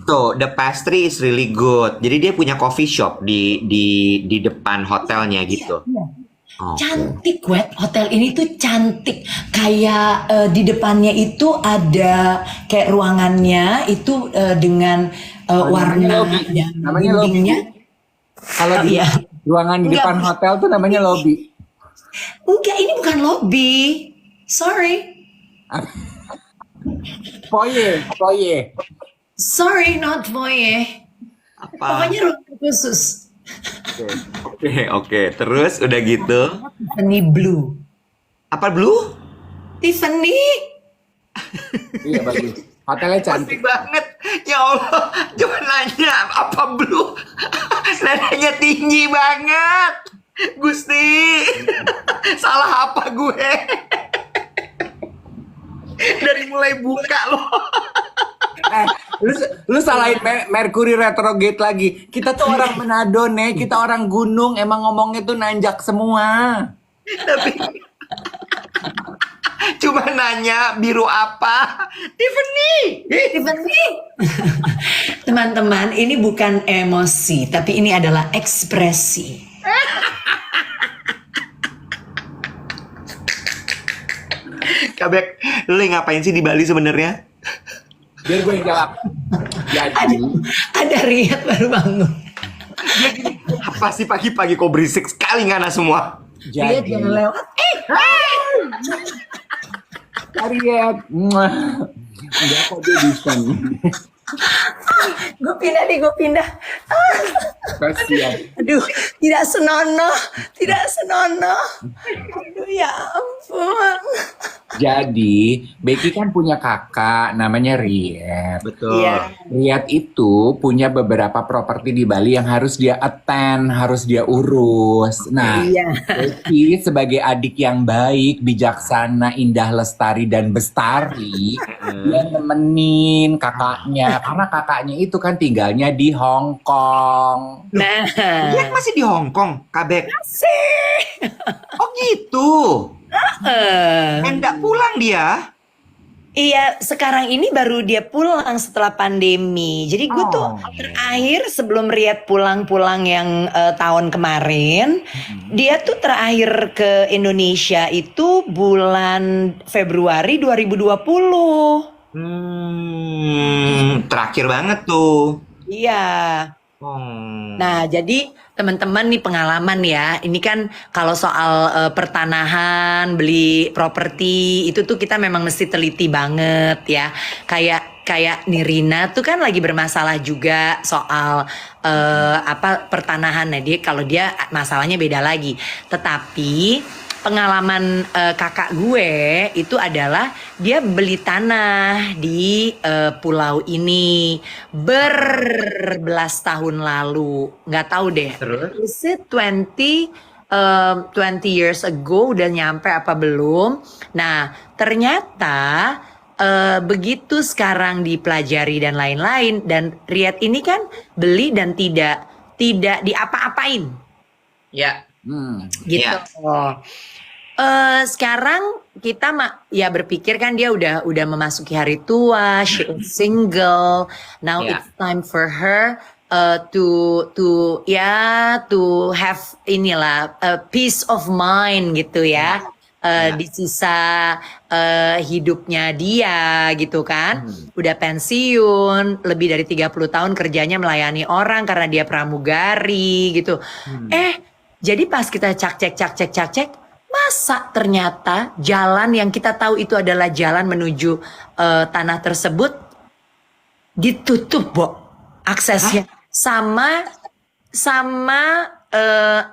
so the pastry is really good. Jadi dia punya coffee shop di depan hotelnya gitu. Oke. Cantik, Wet. Hotel ini tuh cantik. Kayak di depannya itu ada kayak ruangannya itu dengan warna lobby. dan Namanya lobby. dindingnya. Kalau Oh, di iya. ruangan di Enggak. depan hotel tuh namanya lobby. Enggak, ini bukan lobby. Sorry. Foyer. Sorry, not foyer. Apa? Pokoknya ruangan khusus. Oke. Terus udah gitu. Tiffany Blue. Apa blue? Tiffany. Iya bagus. Hotelnya cantik. Cantik banget. Ya Allah, cuma nanya apa blue? Nadanya tinggi banget. Gusti. Salah apa gue? Dari mulai buka loh. Lu salahin Mercury retrograde lagi. Kita tuh orang Manado, nih. Kita orang gunung. Emang ngomongnya tuh nanjak semua. Tapi cuma nanya biru apa? Tiffany. Tiffany. Teman-teman, ini bukan emosi, tapi ini adalah ekspresi. Kabek, lu ngapain sih di Bali sebenarnya? Biar gue yang jawab. Jadi, Ada Riyad baru bangun. Apa sih pagi-pagi kok berisik sekali ngana semua? Riyad jadi. jangan lewat. Ariet. Enggak kok dia bisa. Gue pindah. Kasihan. Aduh, tidak senonoh. Aduh, ya ampun. Jadi, Becky kan punya kakak namanya Riet. Betul. Iya. Riet itu punya beberapa properti di Bali yang harus dia attend, harus dia urus. Nah, Iya. Becky sebagai adik yang baik, bijaksana, indah, lestari, dan bestari, dia nemenin kakaknya. Karena kakaknya itu kan tinggalnya di Hong Kong. Nah, Dia masih di Hong Kong, Kabek. sih. Oh gitu. Enggak pulang dia. Iya, sekarang ini baru dia pulang setelah pandemi. Jadi gue tuh terakhir sebelum Riyad pulang yang tahun kemarin, dia tuh terakhir ke Indonesia itu bulan Februari 2020. Terakhir banget tuh. Iya. Nah, jadi teman-teman nih pengalaman ya. Ini kan kalau soal pertanahan, beli properti itu tuh kita memang mesti teliti banget ya. Kayak Nirina tuh kan lagi bermasalah juga soal pertanahan. Nah, kalau dia masalahnya beda lagi. Tetapi pengalaman kakak gue itu adalah dia beli tanah di pulau ini berbelas tahun lalu, nggak tahu deh. Terus? Is it 20 years ago udah nyampe apa belum? Nah, ternyata begitu sekarang dipelajari dan lain-lain, dan Riyad ini kan beli dan tidak diapa-apain. Ya. Gitu. Ya. Sekarang kita ya berpikir kan dia udah memasuki hari tua, she is single. Now Ya. it's time for her to have inilah peace of mind gitu ya. Di sisa hidupnya dia gitu kan. Udah pensiun, lebih dari 30 tahun kerjanya melayani orang karena dia pramugari gitu. Jadi pas kita cek, masa ternyata jalan yang kita tahu itu adalah jalan menuju tanah tersebut ditutup, Bo, aksesnya. Sama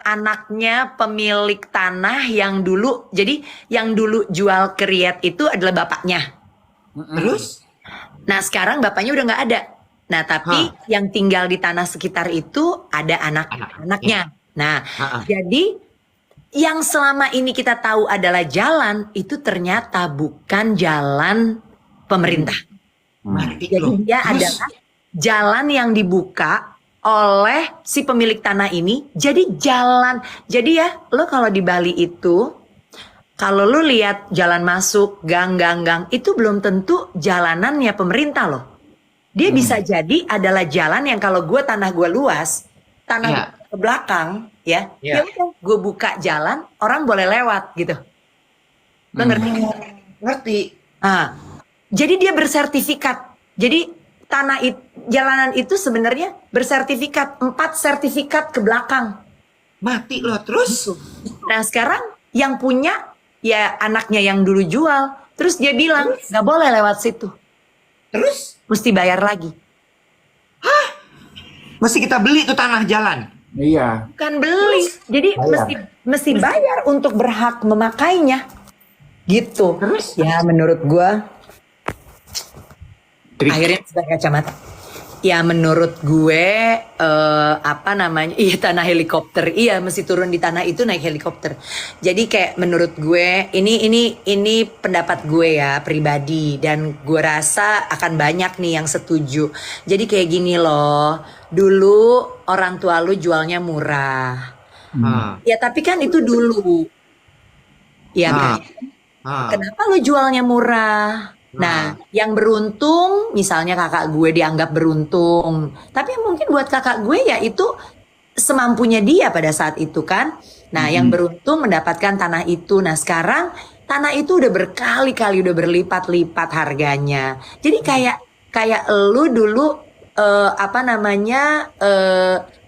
anaknya pemilik tanah yang dulu, jadi yang dulu jual ke Riyad itu adalah bapaknya. Terus? Nah sekarang bapaknya udah nggak ada. Nah tapi yang tinggal di tanah sekitar itu ada anak-anaknya. Nah jadi yang selama ini kita tahu adalah jalan itu ternyata bukan jalan pemerintah. Jadi dia adalah jalan yang dibuka oleh si pemilik tanah ini. Jadi jalan. Jadi ya lo kalau di Bali itu, kalau lo lihat jalan masuk gang itu belum tentu jalanannya pemerintah loh. Dia bisa jadi adalah jalan yang kalau tanah gue luas, tanah ke belakang ya, ya udah gue buka jalan, orang boleh lewat gitu. Lo ngerti? Ngerti. Jadi dia bersertifikat. Jadi jalanan itu sebenarnya bersertifikat, 4 sertifikat ke belakang. Mati loh terus. Nah sekarang yang punya ya anaknya yang dulu jual, terus dia bilang nggak boleh lewat situ. Terus mesti bayar lagi. Mesti kita beli tuh tanah jalan. Iya. Bukan beli, jadi mesti bayar untuk berhak memakainya. Gitu. Terus? Ya menurut gua akhirnya sebagai kacamata. Ya menurut gue iya tanah helikopter. Iya mesti turun di tanah itu naik helikopter. Jadi kayak menurut gue ini pendapat gue ya pribadi dan gue rasa akan banyak nih yang setuju. Jadi kayak gini loh. Dulu orang tua lu jualnya murah. Ya tapi kan itu dulu. Ya kan? Kenapa lu jualnya murah? Nah, yang beruntung, misalnya kakak gue dianggap beruntung. Tapi mungkin buat kakak gue ya itu semampunya dia pada saat itu kan. Nah, yang beruntung mendapatkan tanah itu. Nah, sekarang tanah itu udah berkali-kali, udah berlipat-lipat harganya. Jadi kayak lu dulu,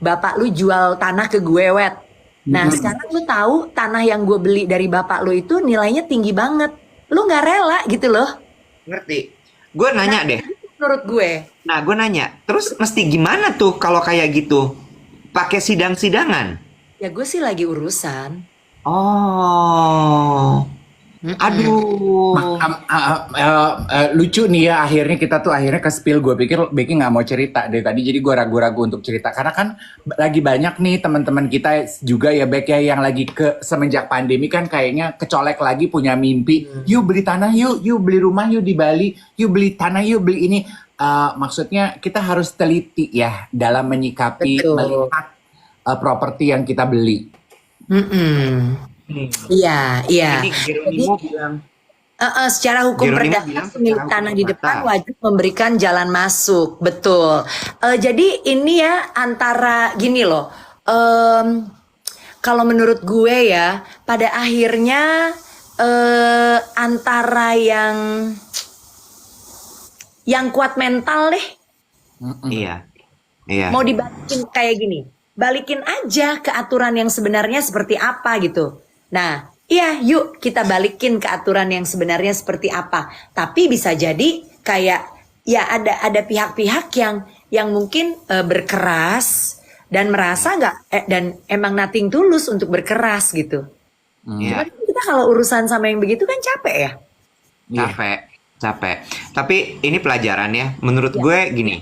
bapak lu jual tanah ke gue, Wet. Nah, sekarang lu tahu tanah yang gue beli dari bapak lu itu nilainya tinggi banget. Lu nggak rela gitu loh. Ngerti. Gue nanya deh. Menurut gue. Nah, gue nanya. Terus mesti gimana tuh kalau kayak gitu? Pakai sidang-sidangan? Ya gue sih lagi urusan. Oh. Aduh. Lucu nih ya akhirnya kita tuh ke spill. Gue pikir Becky nggak mau cerita dari tadi, jadi gue ragu-ragu untuk cerita karena kan lagi banyak nih teman-teman kita juga ya Beck ya yang lagi semenjak pandemi kan kayaknya kecolek lagi punya mimpi. Yuk beli tanah yuk beli rumah yuk di Bali, yuk beli tanah yuk beli ini. Maksudnya kita harus teliti ya dalam menyikapi melihat properti yang kita beli. Iya. Jadi Geronimo bilang secara hukum perdata pemilik tanah di depan wajib memberikan jalan masuk, betul. Jadi ini ya antara gini loh, kalau menurut gue ya pada akhirnya antara yang kuat mental deh. Iya. Mau dibalikin kayak gini, balikin aja ke aturan yang sebenarnya seperti apa gitu. Nah, iya yuk kita balikin ke aturan yang sebenarnya seperti apa. Tapi bisa jadi kayak ya ada pihak-pihak yang mungkin berkeras dan merasa dan emang nothing tulus untuk berkeras gitu. Cuman kita kalau urusan sama yang begitu kan capek ya. Capek. Tapi ini pelajaran ya. Menurut gue gini.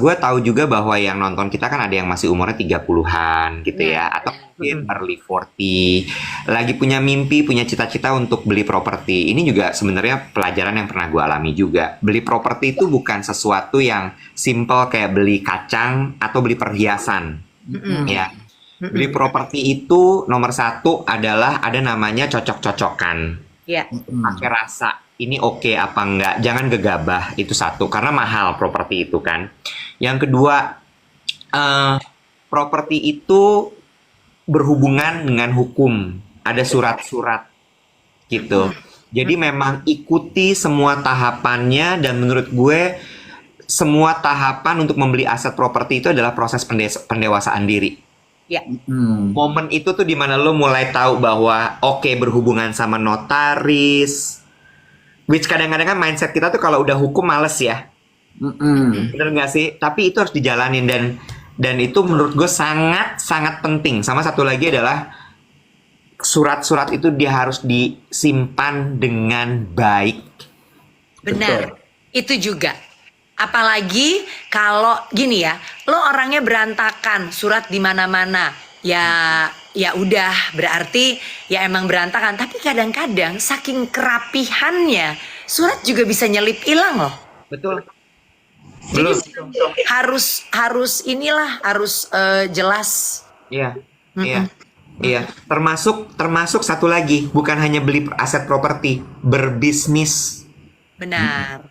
Gue tahu juga bahwa yang nonton kita kan ada yang masih umurnya 30-an gitu ya, atau mungkin early 40, lagi punya mimpi, punya cita-cita untuk beli properti. Ini juga sebenarnya pelajaran yang pernah gue alami juga. Beli properti itu bukan sesuatu yang simple kayak beli kacang atau beli perhiasan, ya. Beli properti itu nomor 1 adalah ada namanya cocok-cocokan, pakai rasa. Ini oke apa enggak, jangan gegabah, itu satu, karena mahal properti itu kan. Yang kedua, properti itu berhubungan dengan hukum, ada surat-surat gitu. Jadi memang ikuti semua tahapannya, dan menurut gue semua tahapan untuk membeli aset properti itu adalah proses pendewasaan diri. Momen itu tuh dimana lo mulai tahu bahwa berhubungan sama notaris. Which kadang-kadang kan mindset kita tuh kalau udah hukum males ya. Bener gak sih? Tapi itu harus dijalanin dan itu menurut gue sangat penting. Sama satu lagi adalah surat-surat itu dia harus disimpan dengan baik. Benar. Itu juga. Apalagi kalau gini ya, lo orangnya berantakan, surat di mana-mana. Ya udah, berarti ya emang berantakan. Tapi kadang-kadang saking kerapihannya, surat juga bisa nyelip hilang loh. Betul. Jadi Belum. harus jelas. Iya. Iya. Iya, termasuk satu lagi, bukan hanya beli aset properti, berbisnis. Benar.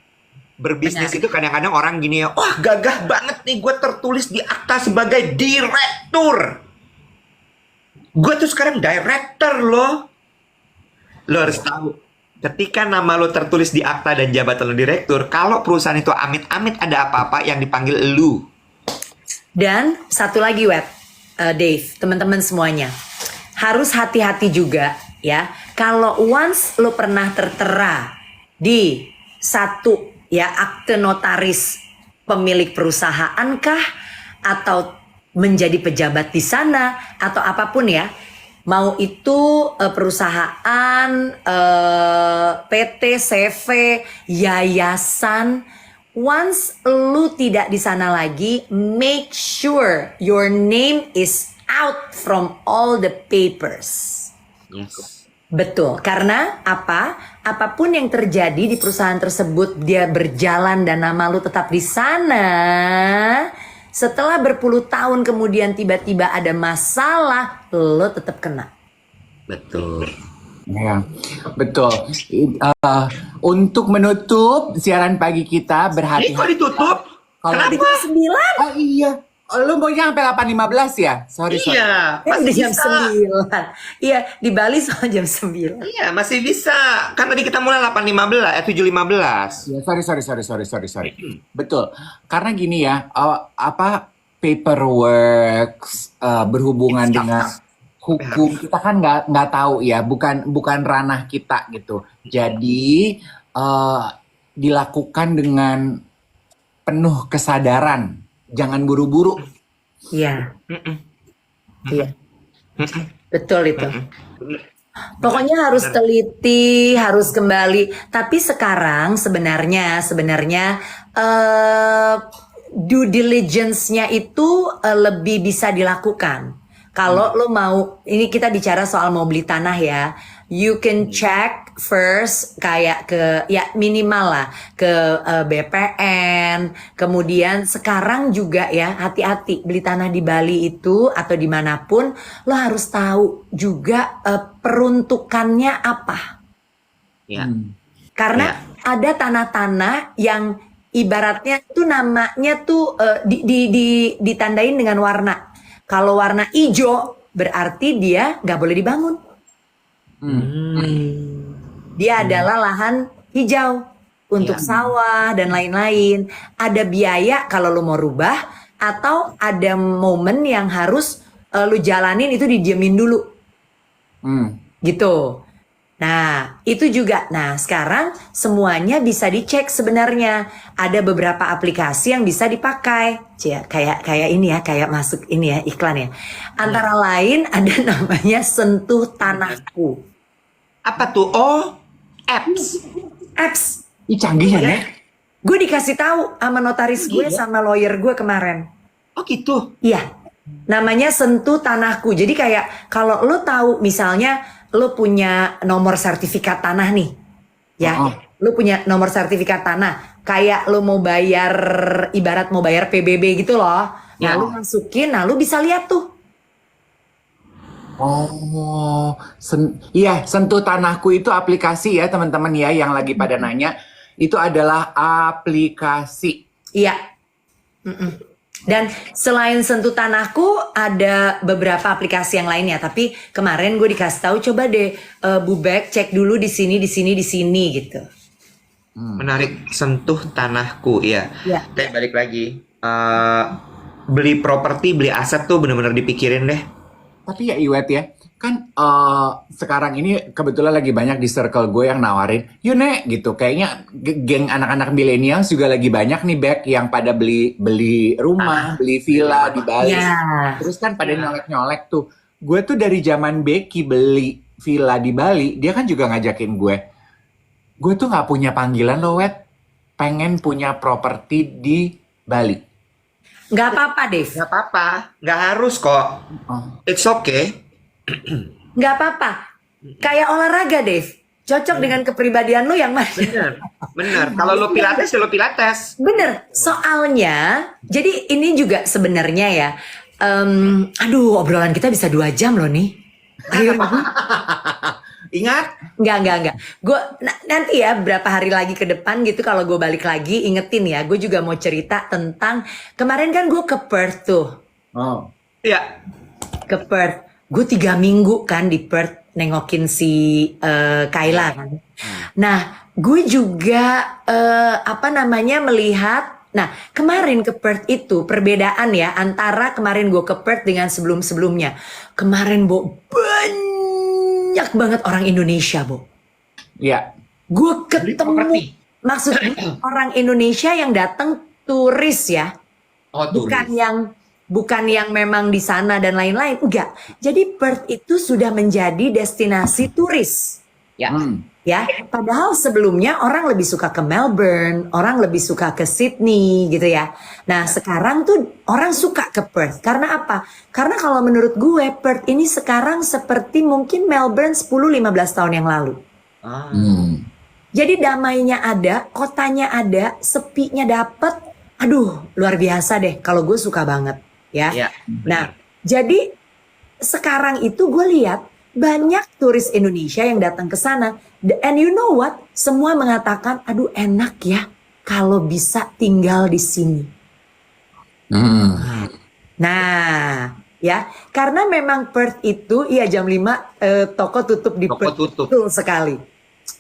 Berbisnis Benar. itu kadang-kadang orang gini ya, wah gagah banget nih gue tertulis di akta sebagai direktur. Gue tuh sekarang director loh. Lo harus tahu, ketika nama lo tertulis di akta dan jabatan lo direktur, kalau perusahaan itu amit-amit ada apa-apa yang dipanggil lu. Dan satu lagi Dave, teman-teman semuanya. Harus hati-hati juga ya. Kalau once lo pernah tertera di satu ya akte notaris pemilik perusahaan kah, atau menjadi pejabat di sana atau apapun ya, mau itu perusahaan, PT, CV, yayasan, once lu tidak di sana lagi, make sure your name is out from all the papers. Yes. Betul, karena apa? Apapun yang terjadi di perusahaan tersebut, dia berjalan dan nama lu tetap di sana. Setelah berpuluh tahun kemudian tiba-tiba ada masalah, lo tetap kena. Betul. Ya, betul. Untuk menutup siaran pagi kita, Ini berhati-hati. kok ditutup? Kalau Di jam 9. Oh iya, lu maunya sampai 8.15 ya? Sorry. Iya, Di masih jam bisa. 9. Iya, di Bali soal jam 9. Iya, masih bisa. Kan tadi kita mulai 8.15, 7.15. Ya, sorry. Betul. Karena gini ya, paperwork berhubungan dengan hukum kita kan nggak tahu ya, bukan ranah kita gitu. Jadi dilakukan dengan penuh kesadaran, jangan buru-buru. Iya. Iya. Betul itu. Pokoknya harus teliti, harus kembali. Tapi sekarang sebenarnya due diligence-nya itu lebih bisa dilakukan. Kalau lo mau, ini kita bicara soal mau beli tanah ya, you can check first kayak ke ya minimal lah ke BPN. Kemudian sekarang juga ya hati-hati beli tanah di Bali itu atau dimanapun, lo harus tahu juga peruntukannya apa. Ya. Karena ada tanah-tanah yang ibaratnya tuh namanya tuh ditandain dengan warna. Kalau warna hijau berarti dia nggak boleh dibangun. Dia adalah lahan hijau untuk sawah dan lain-lain. Ada biaya kalau lo mau rubah atau ada momen yang harus lo jalanin itu didiemin dulu. Gitu. Nah, itu juga. Nah, sekarang semuanya bisa dicek sebenarnya. Ada beberapa aplikasi yang bisa dipakai. Kayak ini ya, kayak masuk ini ya, iklan ya. Antara lain ada namanya Sentuh Tanahku. Apa tuh? Oh, apps. Apps. Ih, canggih ya, Nek? Gue dikasih tahu sama notaris gue sama lawyer gue kemarin. Oh gitu. Iya. Namanya Sentuh Tanahku. Jadi kayak kalau lo tahu misalnya lo punya nomor sertifikat tanah nih. Ya. Lo punya nomor sertifikat tanah. Kayak lo mau bayar, ibarat mau bayar PBB gitu loh. Nah, lo masukin, nah lo bisa lihat tuh. Oh, iya, Sentuh Tanahku itu aplikasi ya teman-teman ya yang lagi pada nanya. Itu adalah aplikasi. Iya. Dan selain Sentuh Tanahku ada beberapa aplikasi yang lainnya. Tapi kemarin gue dikasih tahu coba deh Bu Bek cek dulu di sini gitu. Menarik. Sentuh Tanahku, ya. Iya. Tapi balik lagi. Beli properti, beli aset tuh bener-bener dipikirin deh. Tapi ya Iwet ya, kan sekarang ini kebetulan lagi banyak di circle gue yang nawarin, yuk Nek gitu. Kayaknya geng anak-anak milenial juga lagi banyak nih Bek yang pada beli rumah, beli villa di Bali. Ya. Terus kan pada nyolek-nyolek tuh. Gue tuh dari zaman Becky beli villa di Bali, dia kan juga ngajakin gue. Gue tuh nggak punya panggilan loh, Wet. pengen punya properti di Bali. Nggak apa-apa, Dave. Nggak apa-apa, nggak harus kok. Oh. It's okay. Nggak apa-apa. Kayak olahraga, Dave. Cocok dengan kepribadian lu yang mana? Bener. Kalau lo pilates, ya lo pilates. Bener. Soalnya, jadi ini juga sebenarnya ya. Aduh, obrolan kita bisa 2 jam loh nih. Ayo, Ingat? Enggak. Gue nanti ya berapa hari lagi ke depan gitu kalau gue balik lagi ingetin ya. Gue juga mau cerita tentang kemarin kan gue ke Perth tuh. Oh. Iya. Ke Perth. Gue 3 minggu kan di Perth nengokin si Kayla kan. Nah, gue juga melihat. Nah, kemarin ke Perth itu perbedaan ya antara kemarin gue ke Perth dengan sebelum-sebelumnya. Kemarin banyak banget orang Indonesia, Bo. Iya. Gue properti. ketemu maksudnya orang Indonesia yang datang turis ya. Oh, Bukan yang memang di sana dan lain-lain, enggak. Jadi Perth itu sudah menjadi destinasi turis. Ya. Ya, padahal sebelumnya orang lebih suka ke Melbourne, orang lebih suka ke Sydney gitu ya. Nah, sekarang tuh orang suka ke Perth. Karena apa? Karena kalau menurut gue Perth ini sekarang seperti mungkin Melbourne 10-15 tahun yang lalu. Jadi damainya ada, kotanya ada, sepinya dapet. Aduh, luar biasa deh. Kalau gue suka banget ya. Iya, Nah, jadi sekarang itu gue lihat banyak turis Indonesia yang datang ke sana. And you know what? Semua mengatakan, aduh enak ya kalau bisa tinggal di sini. Nah, ya, karena memang Perth itu, iya jam 5 toko tutup di Toko Perth. tutup. Betul sekali.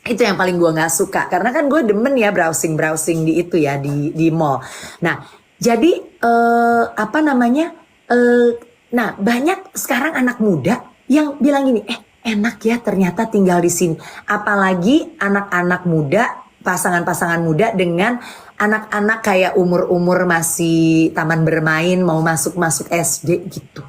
Itu yang paling gue nggak suka. Karena kan gue demen ya browsing di itu ya, di mall. Nah, jadi nah banyak sekarang anak muda yang bilang gini, enak ya ternyata tinggal di sini. Apalagi anak-anak muda, pasangan-pasangan muda dengan anak-anak kayak umur-umur masih taman bermain, mau masuk-masuk SD gitu.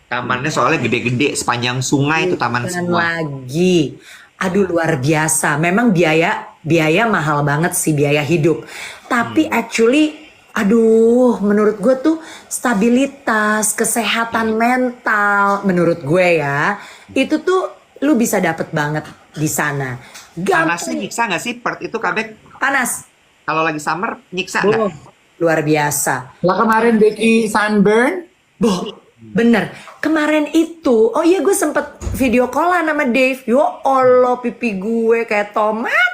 Tamannya soalnya gede-gede, sepanjang sungai itu taman Dan semua. lagi, aduh luar biasa. Memang biaya mahal banget sih, biaya hidup. Tapi actually, aduh, menurut gue tuh stabilitas, kesehatan mental, menurut gue ya, itu tuh lu bisa dapet banget di sana. Panasnya Gampang. nyiksa nggak sih Perth itu Kabek? Panas. Kalau lagi summer nyiksa Boh, nggak? luar biasa. Lah kemarin Becky sunburn. Boh, bener. Kemarin itu, oh iya gue sempet video callan sama Dave. Yo Allah, pipi gue kayak tomat.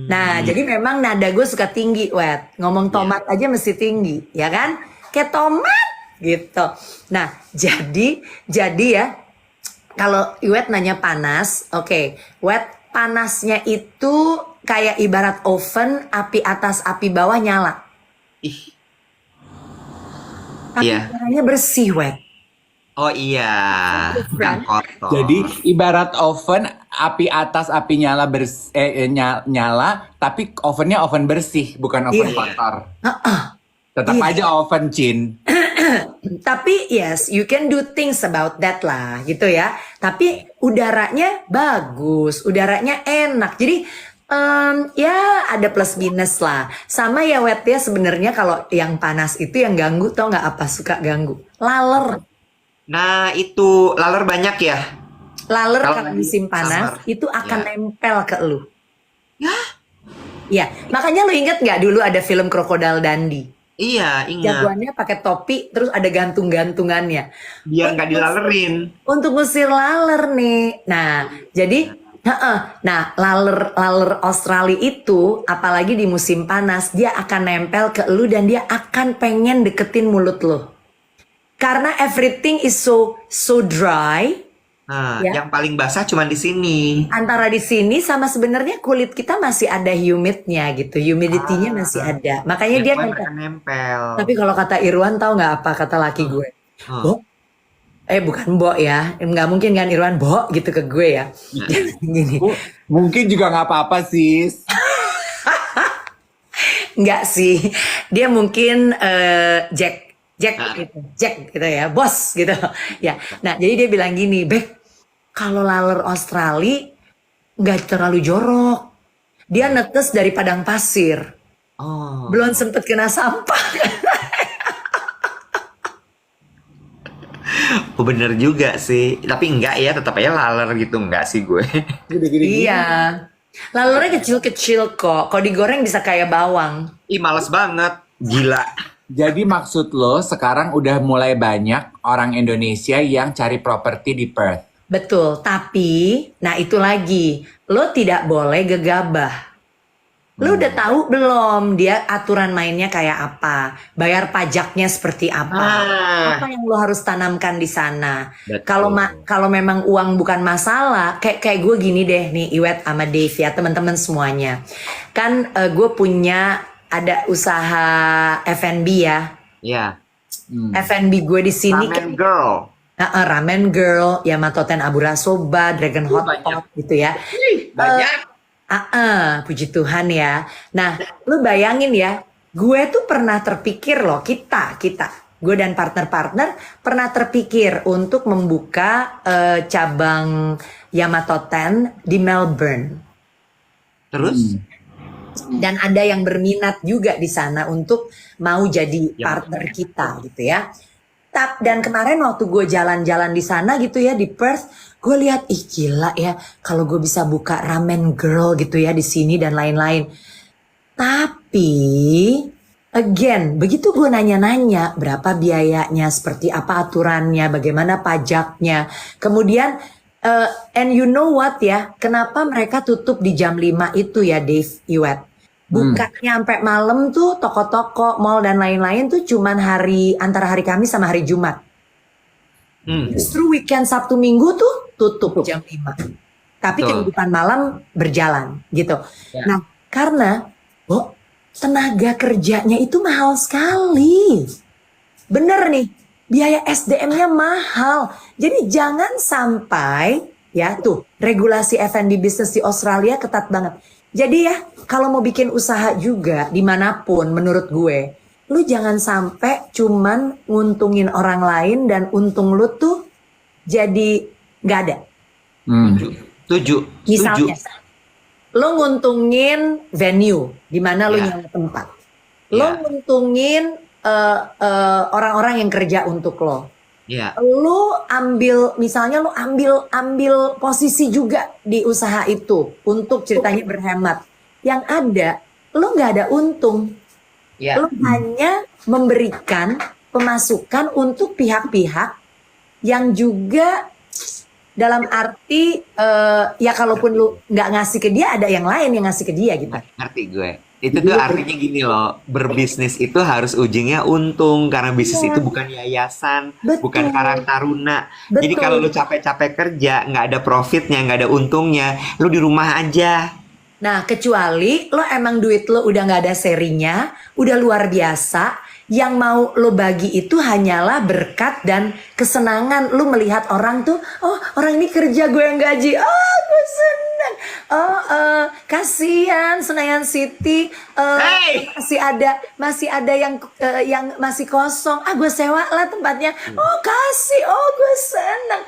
Nah, jadi memang nada gue suka tinggi, Wet. Ngomong tomat aja mesti tinggi, ya kan? Kayak tomat gitu. Nah, jadi ya kalau Wet nanya panas, oke. Wet, panasnya itu kayak ibarat oven, api atas, api bawah nyala. Ih. Tapi Iya. caranya bersih, Wet. Oh iya, bukan kotor. Jadi ibarat oven, api atas api nyala nyala, tapi ovennya oven bersih, bukan oven Iya. kotor. Heeh. Tetap Iya. aja oven, Cin. Tapi yes, you can do things about that lah gitu ya. Tapi udaranya bagus, udaranya enak. Jadi ya ada plus minus lah. Sama ya Wet ya sebenarnya kalau yang panas itu yang ganggu tau nggak apa suka ganggu? Laler. Nah itu laler banyak ya. Laler Kalau kalau lagi musim panas summer. itu akan Ya. nempel ke lu. Ya, makanya lu inget nggak dulu ada film Crocodile Dundee? Iya ingat. Jagoannya pakai topi terus ada gantung-gantungannya. Biar nggak dilalerin. Untuk ngusir laler nih. Nah, jadi laler Australia itu apalagi di musim panas dia akan nempel ke lu dan dia akan pengen deketin mulut lu. Karena everything is so dry. Nah, Ya. yang paling basah cuma di sini. Antara di sini sama sebenarnya kulit kita masih ada humidnya gitu. Humidity-nya masih ada. Makanya dia Yang nempel. akan nempel. Tapi kalau kata Irwan tahu nggak apa kata laki gue? Bo, bukan Bo ya, nggak mungkin kan Irwan Bo gitu ke gue ya. Gini, Mungkin juga nggak apa-apa, sis. nggak sih, dia mungkin Jack gitu ya, bos gitu ya. Nah jadi dia bilang gini, Bek, kalau laler Australia nggak terlalu jorok. Dia netes dari padang pasir. Oh. Belum sempet kena sampah. Oh, bener juga sih. Tapi enggak ya, tetap aja laler gitu. Enggak sih gue. Iya. Lalurnya kecil-kecil kok. Kalau digoreng bisa kayak bawang. Ih, males banget. Gila. Jadi maksud lo sekarang udah mulai banyak orang Indonesia yang cari properti di Perth. Betul, tapi nah itu lagi. Lo tidak boleh gegabah. Lo udah tahu belum dia aturan mainnya kayak apa? Bayar pajaknya seperti apa? Apa yang lo harus tanamkan di sana? Betul. Kalau memang uang bukan masalah, kayak gue gini deh nih, Iwet sama Dave ya, teman-teman semuanya. Kan gue punya ada usaha F&B ya. Ya. F&B gue di sini Ramen girl. Ramen Girl, Yamato Ten Abura Soba, Dragon Hot Pot gitu ya. Banyak. Puji Tuhan ya. Nah, lu bayangin ya, gue tuh pernah terpikir loh, kita, gue dan partner-partner pernah terpikir untuk membuka cabang Yamato Ten di Melbourne. Terus? Dan ada yang berminat juga di sana untuk mau jadi partner kita gitu ya. Dan kemarin waktu gue jalan-jalan di sana gitu ya di Perth, gue lihat ih gila ya kalau gue bisa buka Ramen Girl gitu ya di sini dan lain-lain. Tapi again, begitu gue nanya-nanya berapa biayanya, seperti apa aturannya, bagaimana pajaknya. Kemudian and you know what ya, kenapa mereka tutup di jam 5 itu ya Dave, Iwet? Bukanya sampai malam tuh toko-toko, mall dan lain-lain tuh cuman antara hari Kamis sama hari Jumat. Justru weekend Sabtu Minggu tuh tutup jam 5. Tapi kehidupan malam berjalan gitu. Ya. Nah, karena tenaga kerjanya itu mahal sekali. Bener nih, biaya SDM-nya mahal. Jadi jangan sampai ya tuh regulasi F&B business di Australia ketat banget. Jadi ya, kalau mau bikin usaha juga dimanapun menurut gue, lu jangan sampai cuman nguntungin orang lain dan untung lu tuh jadi nggak ada. Tujuh. Misalnya, lu nguntungin venue di mana lu nyewa tempat. Lu nguntungin orang-orang yang kerja untuk lo. Lu misalnya lu ambil posisi juga di usaha itu untuk ceritanya berhemat. Yang ada, lu nggak ada untung. Lu hanya memberikan pemasukan untuk pihak-pihak yang juga dalam arti ya kalaupun lu nggak ngasih ke dia, ada yang lain yang ngasih ke dia gitu. Ngerti gue. Itu tuh artinya gini loh, berbisnis itu harus ujungnya untung karena bisnis itu bukan yayasan, bukan karang taruna. Jadi kalau lu capek-capek kerja, nggak ada profitnya, nggak ada untungnya, lu di rumah aja. Nah, kecuali lo emang duit lo udah nggak ada serinya, udah luar biasa, yang mau lo bagi itu hanyalah berkat dan kesenangan lo melihat orang tuh, oh orang ini kerja gue yang gaji, oh gue senang, kasihan Senayan City, masih ada yang masih kosong, gue sewa lah tempatnya, oh kasih, oh gue senang,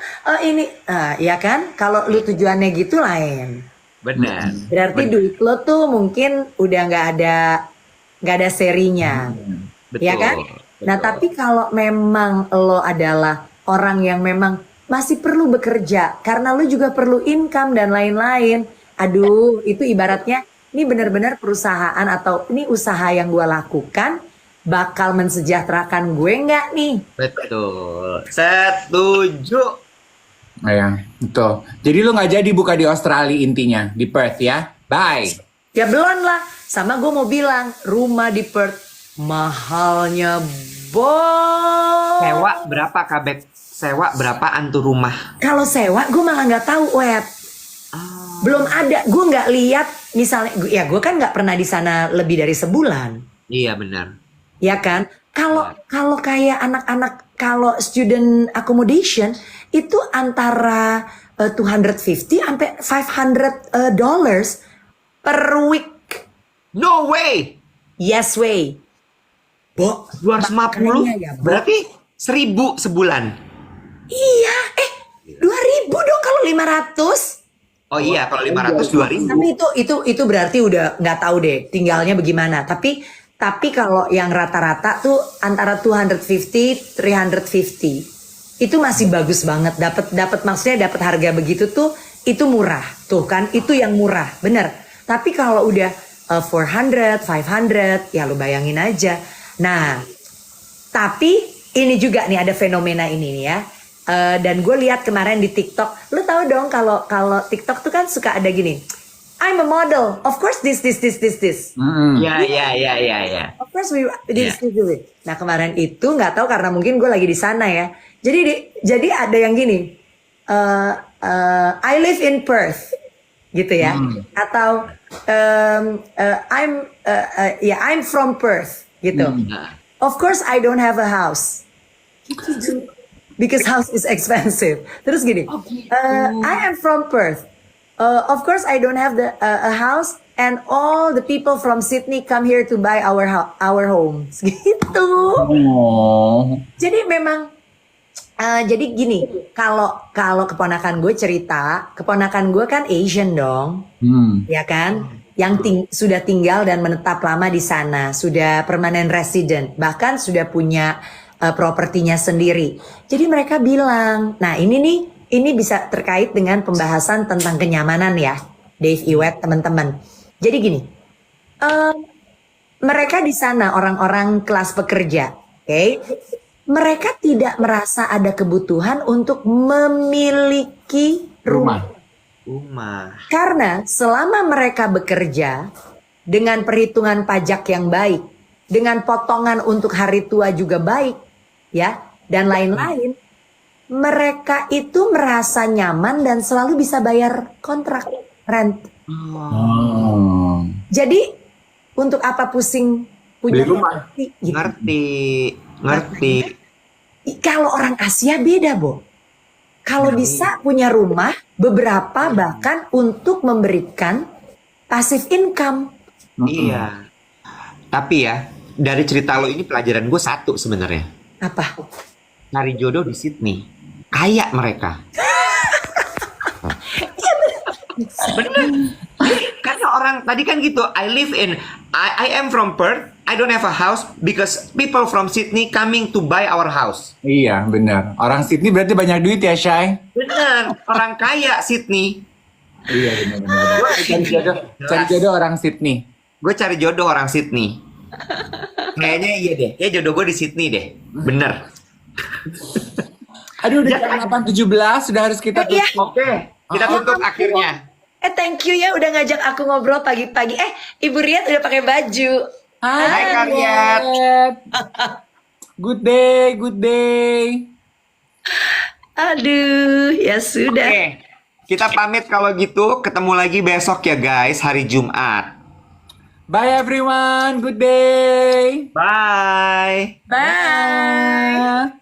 ya kan, kalau lo tujuannya gitu lain. Benar. Berarti duit lo tuh mungkin udah nggak ada serinya. Betul, ya kan? Betul. Nah, tapi kalau memang lo adalah orang yang memang masih perlu bekerja karena lo juga perlu income dan lain-lain. Aduh, itu ibaratnya ini benar-benar perusahaan atau ini usaha yang gue lakukan bakal mensejahterakan gue nggak nih? Betul. Setuju. Ya, betul. Jadi lu nggak jadi buka di Australia intinya, di Perth ya? Bye. Ya belum lah. Sama gue mau bilang, rumah di Perth mahalnya Sewa berapa Kabek? Sewa berapaan tuh rumah? Kalau sewa gue malah nggak tahu, Web. Belum ada, gue nggak lihat. Misalnya, ya gue kan nggak pernah di sana lebih dari sebulan. Iya benar. Ya kan? Kalau kayak anak-anak, kalau student accommodation itu antara 250 sampai $500 per week. No way. Yes way. 250 ya, berarti 1.000 sebulan. Iya, 2.000 dong kalau 500. Oh iya, kalau 500 2.000. Tapi itu berarti udah nggak tahu deh tinggalnya bagaimana. Tapi kalau yang rata-rata tuh antara 250, 350 itu masih bagus banget. Dapat maksudnya dapat harga begitu tuh itu murah. Tuh kan itu yang murah, bener. Tapi kalau udah 400, 500 ya lu bayangin aja. Nah, tapi ini juga nih ada fenomena ini nih ya. Dan gue lihat kemarin di TikTok, lu tahu dong kalau TikTok tuh kan suka ada gini, I'm a model, of course this. Ya. Of course we this. Nah kemarin itu nggak tahu karena mungkin gue lagi di sana ya. Jadi ada yang gini, I live in Perth, gitu ya. Atau I'm from Perth, gitu. Of course I don't have a house. Because house is expensive. Terus gini, I am from Perth. Of course, I don't have a house, and all the people from Sydney come here to buy our homes. Gitu. Oh. Jadi memang, jadi gini, kalau keponakan gue cerita, keponakan gue kan Asian dong, ya kan? Yang sudah tinggal dan menetap lama di sana, sudah permanent resident, bahkan sudah punya propertinya sendiri. Jadi mereka bilang, nah ini bisa terkait dengan pembahasan tentang kenyamanan ya, Dave, Iwet, teman-teman. Jadi gini, mereka di sana orang-orang kelas pekerja, oke? Mereka tidak merasa ada kebutuhan untuk memiliki rumah. Karena selama mereka bekerja dengan perhitungan pajak yang baik, dengan potongan untuk hari tua juga baik, ya, dan lain-lain, mereka itu merasa nyaman dan selalu bisa bayar kontrak rent. Jadi untuk apa pusing punya rumah? Gitu. Ngerti. Kalau orang Asia beda, Bo. Kalau bisa punya rumah, beberapa bahkan untuk memberikan passive income. Iya. Tapi ya, dari cerita lo ini pelajaran gue satu sebenarnya. Apa? Cari jodoh di Sydney. Kaya mereka. Bener. Karena orang tadi kan gitu. I am from Perth. I don't have a house because people from Sydney coming to buy our house. Iya, benar. Orang Sydney berarti banyak duit ya, Shay? Bener. Orang kaya Sydney. Iya, benar. Cari jodoh orang Sydney. Gue cari jodoh orang Sydney. Kayaknya iya deh. Kayak jodoh gue di Sydney deh. Bener. Aduh, udah jam 8.17, sudah harus kita tutup. Iya. Oke. Kita tutup akhirnya. Thank you ya udah ngajak aku ngobrol pagi-pagi. Ibu Riyad udah pakai baju. Hai Karyat. Good day. Aduh, ya sudah. Oke. Kita pamit kalau gitu. Ketemu lagi besok ya guys, hari Jumat. Bye everyone, good day. Bye. Bye.